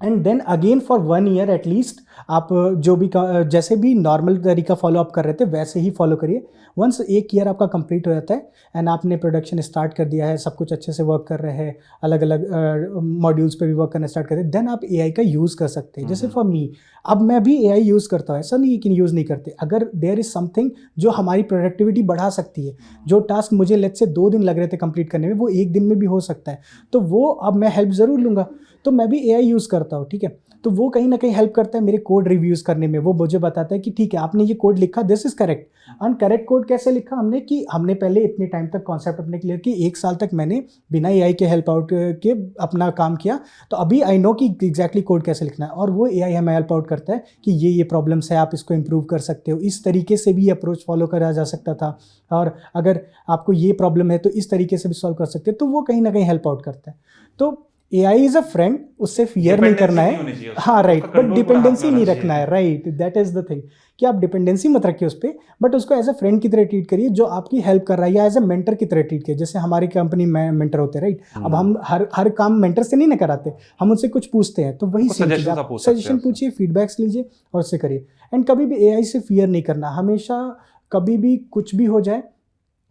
and then again for 1 year at least आप जो भी जैसे भी नॉर्मल तरीका फॉलो अप कर रहे थे वैसे ही फॉलो करिए। वंस 1 ईयर आपका कंप्लीट हो जाता है एंड आपने प्रोडक्शन स्टार्ट कर दिया है, सब कुछ अच्छे से वर्क कर रहे हैं, अलग अलग मॉड्यूल्स पे भी वर्क करना स्टार्ट कर दिया, देन आप एआई का यूज़ कर सकते हैं। जैसे फॉर मी, अब मैं भी एआई यूज़ करता हूँ, ऐसा नहीं कि यूज़ नहीं करते। अगर देयर इज़ समथिंग जो हमारी प्रोडक्टिविटी बढ़ा सकती है, जो टास्क मुझे लेट्स से 2 दिन लग रहे थे कंप्लीट करने में, वो 1 दिन में भी हो सकता है, तो वो अब मैं हेल्प ज़रूर लूँगा। तो मैं भी एआई यूज़ करता हूँ, ठीक है। तो वो कहीं ना कहीं हेल्प करता है मेरे कोड रिव्यूज़ करने में। वो मुझे बताता है कि ठीक है, आपने ये कोड लिखा, दिस इज़ करेक्ट। और करेक्ट कोड कैसे लिखा हमने, कि हमने पहले इतने टाइम तक कॉन्सेप्ट अपने क्लियर किए, 1 साल तक मैंने बिना एआई के हेल्प आउट के अपना काम किया, तो अभी आई नो कि एग्जैक्टली कोड कैसे लिखना है। और वो एआई हमें हेल्प आउट करता है कि ये प्रॉब्लम्स है, आप इसको इम्प्रूव कर सकते हो, इस तरीके से भी अप्रोच फॉलो करा जा सकता था, और अगर आपको ये प्रॉब्लम है तो इस तरीके से भी सॉल्व कर सकते हो। तो वो कहीं ना कहीं हेल्प आउट करता है। तो AI इज अ फ्रेंड, उससे फियर नहीं करना Dependency नहीं होनी है, चाहिए उससे, हाँ राइट, उसका बट control पूरा हाथ में डिपेंडेंसी होना नहीं चाहिए। रखना है, right, that is the thing कि आप डिपेंडेंसी मत रखिए उस पर, बट उसको एज अ फ्रेंड की तरह ट्रीट करिए जो आपकी हेल्प कर रहा है, या एज अ मेंटर की तरह ट्रीट करिए, जैसे हमारी कंपनी में मेंटर होते हैं, राइट। अब हम हर काम मेंटर से नहीं ना कराते, हम उनसे कुछ पूछते हैं, तो वही कुछ सेम चीज़, suggestions आप आप पूछ सकते हैं सजेशन उससे। पूछिए, फीडबैक्स लीजिए और उससे करिए। एंड कभी भी AI से फियर नहीं करना, हमेशा कभी भी कुछ भी हो जाए,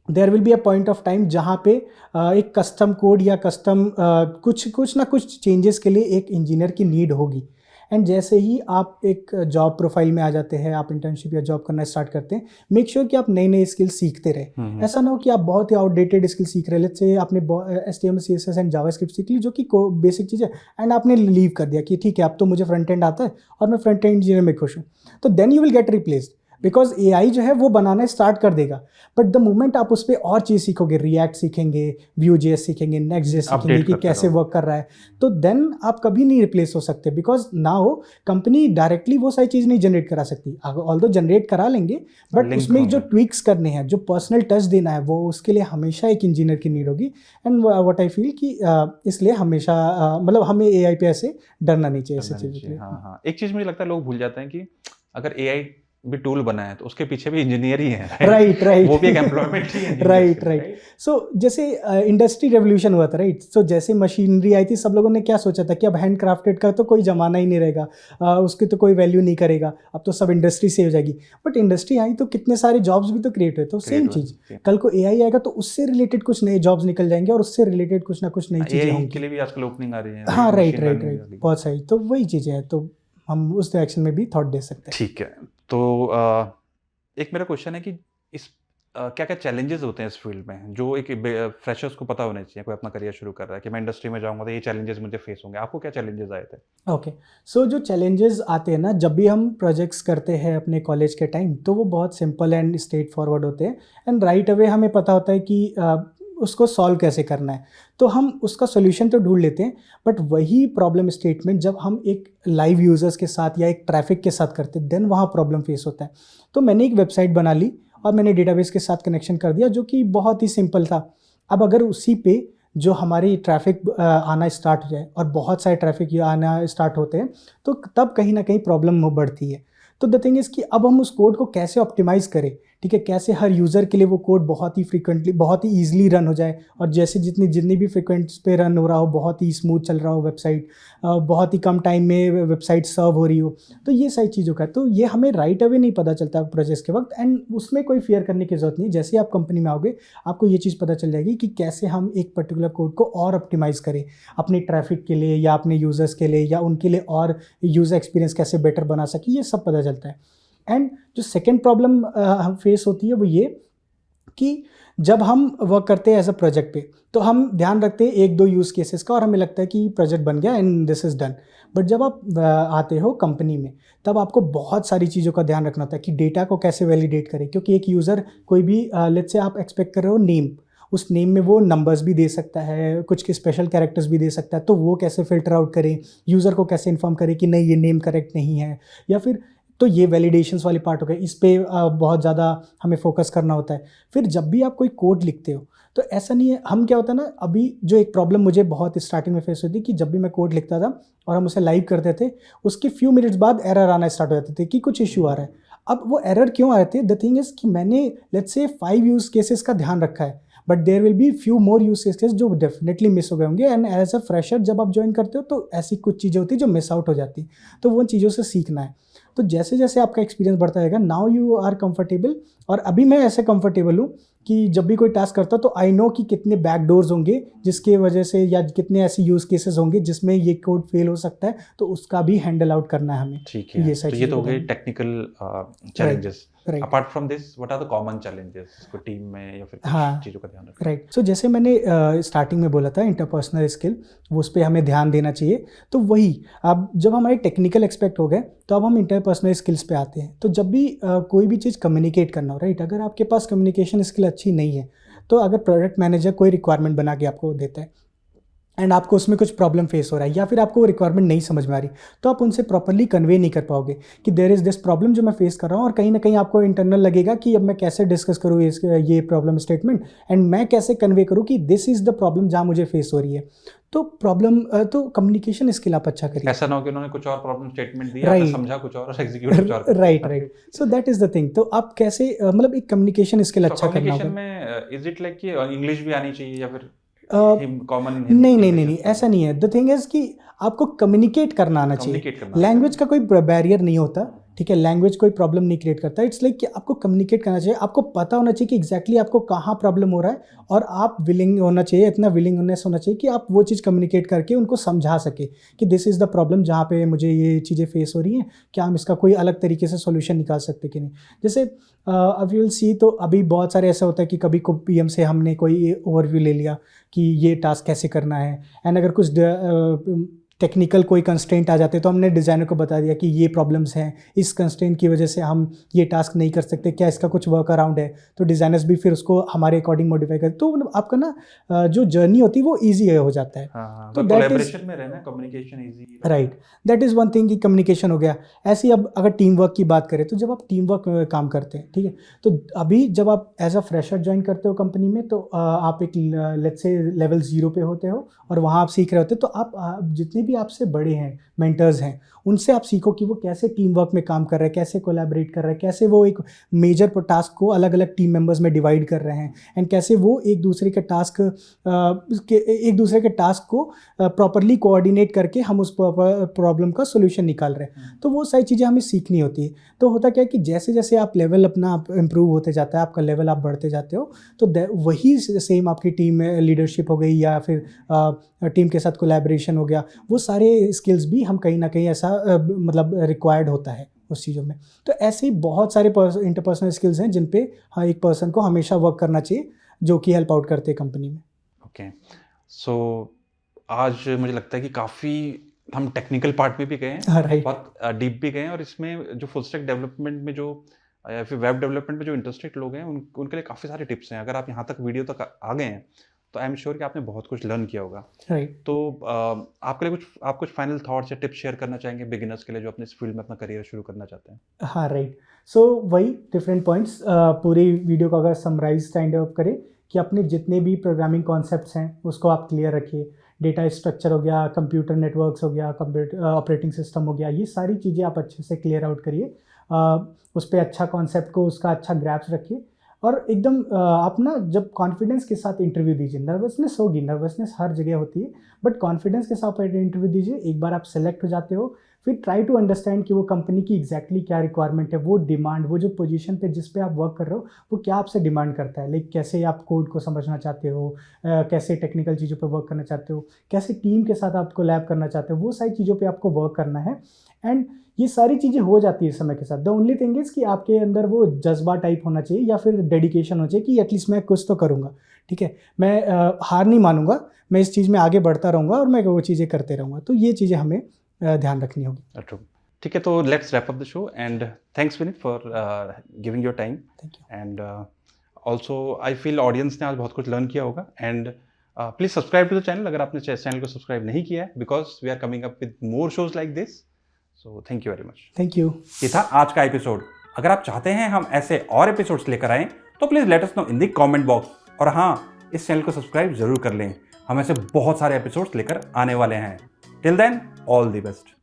there will be a point of time जहाँ पे एक कस्टम कोड या कस्टम कुछ ना कुछ चेंजेस के लिए एक इंजीनियर की नीड होगी। एंड जैसे ही आप एक जॉब प्रोफाइल में आ जाते हैं, आप इंटर्नशिप या जॉब करना स्टार्ट करते हैं, मेक श्योर कि आप नई नई स्किल सीखते रहे। ऐसा ना हो कि आप बहुत ही आउटडेटेड स्किल सीख रहे हैं, लेट्स से आपने HTML CSS एंड जावास्क्रिप्ट सीख ली जो कि बेसिक चीज़ है, एंड आपने लीव कर दिया कि ठीक है अब तो मुझे फ्रंट एंड आता है और मैं फ्रंट एंड इंजीनियर में खुश हूँ, तो then you will get replaced, because AI जो है वो बनाना स्टार्ट कर देगा। बट द मोमेंट आप उस पर और चीज़ सीखोगे, रिएक्ट सीखेंगे, Vue.js सीखेंगे, Next.js सीखेंगे Update कि करते कैसे रहो। वर्क कर रहा है, तो देन आप कभी नहीं रिप्लेस हो सकते, बिकॉज ना हो कंपनी डायरेक्टली वो सारी चीज़ नहीं जनरेट करा सकती, ऑल्दो जनरेट करा लेंगे, बट Link उसमें जो होंगे। ट्विक्स करने हैं, जो पर्सनल टच देना है, वो उसके लिए हमेशा एक इंजीनियर की नीड होगी। एंड व्हाट आई फील कि इसलिए हमेशा मतलब हमें AI पे ऐसे डरना नहीं चाहिए ऐसे करना नहीं चीज़ों के चाहिए। लिए। हाँ हाँ, एक चीज मुझे लगता है लोग भूल जाते हैं कि अगर AI भी टूल बना है तो उसके पीछे भी इंजीनियर ही है, राइट राइट, वो भी एक एम्प्लॉयमेंट ही है engineers राइट के लिए, राइट। सो जैसे इंडस्ट्री रेवोल्यूशन हुआ था, राइट, सो जैसे मशीनरी आई थी, सब लोगों ने क्या सोचा था कि अब हैंड क्राफ्टेड का तो कोई जमाना ही नहीं रहेगा, उसकी तो कोई वैल्यू नहीं करेगा, अब तो सब इंडस्ट्री से हो जाएगी। बट इंडस्ट्री आई तो कितने सारे जॉब्स भी तो क्रिएट हुए, तो सेम Create हुआ। चीज़, कल को AI आएगा तो उससे रिलेटेड कुछ नए जॉब्स निकल जाएंगे और उससे रिलेटेड कुछ ना कुछ नई चीज़ें AI के होंगी। लिए भी आजकल ओपनिंग आ रही है, हाँ right? Right Machine right learning भी आ राइट, रही है। बहुत सही, तो वही चीज़ें हैं, तो हम उस डायरेक्शन में भी थॉट दे सकते हैं। ठीक है, तो एक मेरा क्वेश्चन है कि इस क्या क्या चैलेंजेस होते हैं इस फील्ड में जो एक फ्रेशर्स को पता होने चाहिए, कोई अपना करियर शुरू कर रहा है कि मैं इंडस्ट्री में जाऊंगा तो ये चैलेंजेस मुझे फेस होंगे, आपको क्या चैलेंजेस आए थे? ओके, सो जो चैलेंजेस आते हैं ना जब भी हम प्रोजेक्ट्स करते हैं अपने कॉलेज के टाइम, तो वो बहुत सिंपल एंड स्ट्रेट फॉरवर्ड होते हैं, एंड राइट अवे हमें पता होता है कि उसको सॉल्व कैसे करना है, तो हम उसका सोल्यूशन तो ढूंढ लेते हैं। बट वही प्रॉब्लम स्टेटमेंट जब हम एक लाइव यूज़र्स के साथ या एक ट्रैफिक के साथ करते हैं, देन वहाँ प्रॉब्लम फेस होता है। तो मैंने एक वेबसाइट बना ली और मैंने डेटाबेस के साथ कनेक्शन कर दिया, जो कि बहुत ही सिंपल था। अब अगर उसी पे जो हमारी ट्रैफिक आना स्टार्ट हो जाए और बहुत सारे ट्रैफिक आना स्टार्ट होते हैं, तो तब कहीं ना कहीं प्रॉब्लम बढ़ती है। तो द थिंग इज़ कि अब हम उस कोड को कैसे ऑप्टिमाइज़ करें, ठीक है, कैसे हर यूज़र के लिए वो कोड बहुत ही फ्रीक्वेंटली, बहुत ही ईजिली रन हो जाए, और जैसे जितनी भी फ्रीक्वेंसी पे रन हो रहा हो, बहुत ही स्मूथ चल रहा हो वेबसाइट, बहुत ही कम टाइम में वेबसाइट सर्व हो रही हो। तो ये सारी चीज़ों का, तो ये हमें राइट अवे नहीं पता चलता प्रोजेक्ट के वक्त, एंड उसमें कोई फियर करने की ज़रूरत नहीं। जैसे आप कंपनी में आओगे, आपको ये चीज़ पता चल जाएगी कि कैसे हम एक पर्टिकुलर कोड को और ऑप्टिमाइज़ करें अपनी ट्रैफिक के लिए या अपने यूज़र्स के लिए, या उनके लिए और यूज़र एक्सपीरियंस कैसे बेटर बना सके, ये सब पता चलता है। एंड जो सेकेंड प्रॉब्लम हम फेस होती है वो ये कि जब हम वर्क करते हैं एज अ प्रोजेक्ट पे, तो हम ध्यान रखते हैं एक दो यूज़ केसेस का और हमें लगता है कि प्रोजेक्ट बन गया and this is done. But जब आप आते हो कंपनी में, तब आपको बहुत सारी चीज़ों का ध्यान रखना होता है कि डेटा को कैसे वैलिडेट करें, क्योंकि एक यूज़र कोई भी लेट्स से आप एक्सपेक्ट कर रहे हो नेम, उस नेम में वो नंबर्स भी दे सकता है, कुछ के स्पेशल कैरेक्टर्स भी दे सकता है, तो वो कैसे फिल्टर आउट करें, यूज़र को कैसे इन्फॉर्म करें कि नहीं ये नेम करेक्ट नहीं है, या फिर, तो ये वैलिडेशंस वाली पार्ट हो गया, इस पे बहुत ज़्यादा हमें फोकस करना होता है। फिर जब भी आप कोई कोड लिखते हो, तो ऐसा नहीं है, हम क्या होता है ना, अभी जो एक प्रॉब्लम मुझे बहुत स्टार्टिंग में फेस होती कि जब भी मैं कोड लिखता था और हम उसे लाइव करते थे, उसके फ्यू मिनट्स बाद एरर आना स्टार्ट हो जाते थे कि कुछ इशू आ रहा है। अब वो एरर क्यों आ रहे थे, द थिंग इज़ कि मैंने लेट्स से 5 यूज़ केसेस का ध्यान रखा है, but there will be few more use cases जो डेफिनेटली मिस हो गए होंगे, एंड एज अ फ्रेशर जब आप ज्वाइन करते हो तो ऐसी कुछ चीज़ें होती है जो मिस आउट हो जाती, तो वो चीज़ों से सीखना है। तो जैसे जैसे आपका एक्सपीरियंस बढ़ता जाएगा, नाउ यू आर कंफर्टेबल, और अभी मैं ऐसे कंफर्टेबल हूँ कि जब भी कोई टास्क करता तो आई नो कि कितने बैकडोर्स होंगे जिसके वजह से, या कितने ऐसे यूज़ केसेस होंगे जिसमें ये कोड फेल हो सकता है, तो उसका भी हैंडल आउट करना है हमें। ठीक है, ये तो सारी ये चीज़ें तो हो गई बतानी। Technical challenges. Right. Apart from this what are the common challenges को टीम में या फिर कुछ हाँ चीज़ों का ध्यान रखना? राइट, सो जैसे मैंने स्टार्टिंग में बोला था इंटरपर्सनल स्किल, वो उस पर हमें ध्यान देना चाहिए। तो वही, अब जब हमारे टेक्निकल एक्सपेक्ट हो गए, तो अब हम इंटरपर्सनल स्किल्स पे आते हैं। तो जब भी कोई भी चीज़ कम्युनिकेट करना हो, राइट, अगर आपके पास कम्युनिकेशन स्किल अच्छी नहीं है, तो अगर प्रोजेक्ट मैनेजर कोई रिक्वायरमेंट बना के आपको देता है, एंड आपको उसमें कुछ प्रॉब्लम फेस हो रहा है या फिर आपको वो रिक्वायरमेंट नहीं समझ में आ रही, तो आप उनसे प्रॉपरली कन्वे नहीं कर पाओगे कि देयर इज़ दिस प्रॉब्लम जो मैं फेस कर रहा हूँ, और कहीं ना कहीं आपको इंटरनल लगेगा कि अब मैं कैसे डिस्कस करूँ ये प्रॉब्लम स्टेटमेंट, एंड मैं कैसे कन्वे करूँ कि दिस इज़ द प्रॉब्लम जहाँ मुझे फेस हो रही है। तो प्रॉब्लम तो कम्युनिकेशन स्किल आप अच्छा करिए। ऐसा ना हो कि उन्होंने कुछ और प्रॉब्लम स्टेटमेंट दिया, आपने समझा कुछ और एग्जीक्यूट कुछ और। Right. So that is the thing. तो आप कैसे मतलब एक कम्युनिकेशन स्किल अच्छा करना होगा। कम्युनिकेशन में इज इट लाइक कि इंग्लिश भी आनी चाहिए या फिर कॉमन? नहीं, ऐसा नहीं है। द थिंग इज कि आपको कम्युनिकेट करना आना चाहिए। लैंग्वेज का कोई बैरियर नहीं होता, ठीक है, लैंग्वेज कोई प्रॉब्लम नहीं क्रिएट करता। इट्स लाइक कि आपको कम्युनिकेट करना चाहिए, आपको पता होना चाहिए कि एग्जैक्टली आपको कहाँ प्रॉब्लम हो रहा है, और आप विलिंग होना चाहिए, इतना विलिंगनेस होना चाहिए कि आप वो चीज़ कम्युनिकेट करके उनको समझा सके कि दिस इज़ द प्रॉब्लम जहाँ पे मुझे ये चीज़ें फेस हो रही हैं, क्या हम इसका कोई अलग तरीके से सोल्यूशन निकाल सकते कि नहीं। जैसे अब यू विल सी, तो अभी बहुत सारे ऐसा होता है कि कभी को पीएम से हमने कोई ओवरव्यू ले लिया कि ये टास्क कैसे करना है, एंड अगर कुछ टेक्निकल कोई कंस्ट्रेंट आ जाते तो हमने डिज़ाइनर को बता दिया कि ये प्रॉब्लम्स हैं, इस कंस्ट्रेंट की वजह से हम ये टास्क नहीं कर सकते, क्या इसका कुछ वर्क अराउंड है। तो डिज़ाइनर्स भी फिर उसको हमारे अकॉर्डिंग मॉडिफाई करते, तो मतलब आपका ना जो जर्नी होती है वो ईजी हो जाता है। तो कोलैबोरेशन में रहना, communication easy, right, that is one thing कि कम्युनिकेशन हो गया। ऐसे ही अब अगर टीम वर्क की बात करें, तो जब आप टीम वर्क काम करते हैं, ठीक है, तो अभी जब आप एज अ फ्रेशर ज्वाइन करते हो कंपनी में, तो आप एक लेट्स से लेवल 0 पे होते हो और वहाँ आप सीख रहे होते हो, तो आप जितने भी आपसे बड़े हैं, मेंटर्स हैं, उनसे आप सीखो कि वो कैसे टीम वर्क में काम कर रहे हैं, कैसे कोलैबोरेट कर रहे हैं, कैसे वो एक मेजर टास्क को अलग अलग टीम मेंबर्स में डिवाइड कर रहे हैं, एंड कैसे वो एक दूसरे के टास्क को प्रॉपरली कोऑर्डिनेट करके हम उस प्रॉब्लम का सोल्यूशन निकाल रहे हैं। तो वो सारी चीज़ें हमें सीखनी होती है। तो होता क्या है कि जैसे जैसे आप लेवल अपना इम्प्रूव होते जाता है, आपका लेवल आप बढ़ते जाते हो, तो वही सेम आपकी टीम में लीडरशिप हो गई या फिर टीम के साथ कोलैबोरेशन हो गया, वो सारे स्किल्स भी हम कहीं ना कहीं ऐसा मतलब रिक्वायर्ड होता है उस चीज़ों में। तो ऐसे ही बहुत सारे इंटरपर्सनल स्किल्स हैं जिन पे हाँ एक पर्सन को हमेशा वर्क करना चाहिए, जो कि हेल्प आउट करते हैं कंपनी में। ओके, सो आज मुझे लगता है कि काफ़ी हम टेक्निकल पार्ट में भी गए हैं, राइट, बहुत डीप भी गए हैं, और इसमें जो फुल स्टैक डेवलपमेंट में जो या फिर वेब डेवलपमेंट में जो इंटरेस्टेड लोग हैं उनके लिए काफ़ी सारे टिप्स हैं। अगर आप यहाँ तक वीडियो तक आ गए हैं तो आई एम श्योर कि आपने बहुत कुछ लर्न किया होगा। राइट। तो आपके लिए आप कुछ फाइनल थॉट्स या टिप्स शेयर करना चाहेंगे बिगिनर्स के लिए जो अपने इस फील्ड में अपना करियर शुरू करना चाहते हैं? हाँ, राइट। सो वही डिफरेंट पॉइंट्स पूरी वीडियो को अगर समराइज काइंड ऑफ करें कि अपने जितने भी प्रोग्रामिंग कॉन्सेप्ट्स हैं उसको आप क्लियर रखिए। डेटा स्ट्रक्चर हो गया, कंप्यूटर नेटवर्क्स हो गया, कंप्यूटर ऑपरेटिंग सिस्टम हो गया, ये सारी चीज़ें आप अच्छे से क्लियर आउट करिए। उस पर अच्छा कॉन्सेप्ट को, उसका अच्छा ग्रैप्स रखिए, और एकदम आप ना जब कॉन्फिडेंस के साथ इंटरव्यू दीजिए, नर्वसनेस होगी, नर्वसनेस हर जगह होती है, बट कॉन्फिडेंस के साथ इंटरव्यू दीजिए। एक बार आप सेलेक्ट हो जाते हो, फिर ट्राई टू अंडरस्टैंड कि वो कंपनी की एग्जैक्टली क्या रिक्वायरमेंट है, वो डिमांड, वो जो पोजीशन पे जिस पे आप वर्क कर रहे हो वो क्या आपसे डिमांड करता है। लाइक कैसे आप कोड को समझना चाहते हो, कैसे टेक्निकल चीज़ों पे वर्क करना चाहते हो, कैसे टीम के साथ आप कोलैब करना चाहते हो, वो सारी चीज़ों पे आपको वर्क करना है। एंड ये सारी चीज़ें हो जाती है समय के साथ। द ओनली थिंग इज़ कि आपके अंदर वो जज्बा टाइप होना चाहिए या फिर डेडिकेशन होना चाहिए कि एटलीस्ट मैं कुछ तो करूँगा, ठीक है, मैं हार नहीं मानूंगा, मैं इस चीज़ में आगे बढ़ता रहूँगा और मैं वो चीज़ें करते रहूँगा। तो ये चीज़ें हमें ध्यान रखनी होगी। ट्रू, ठीक है, तो let's wrap up the show and thanks Vineet for giving your time. Thank you. And also I feel audience ने आज बहुत कुछ लर्न किया होगा। And please subscribe to the channel अगर आपने चैनल को सब्सक्राइब नहीं किया है, because we are coming up with more shows like this. So thank you very much. Thank you. ये था आज का एपिसोड। अगर आप चाहते हैं हम ऐसे और एपिसोड्स लेकर आएं तो please let us no in the comment box. और हाँ, इस चैनल को सब्सक्राइब जरूर कर लें, हम ऐसे बहुत सारे एपिसोड्स लेकर आने वाले हैं। Till then, all the best.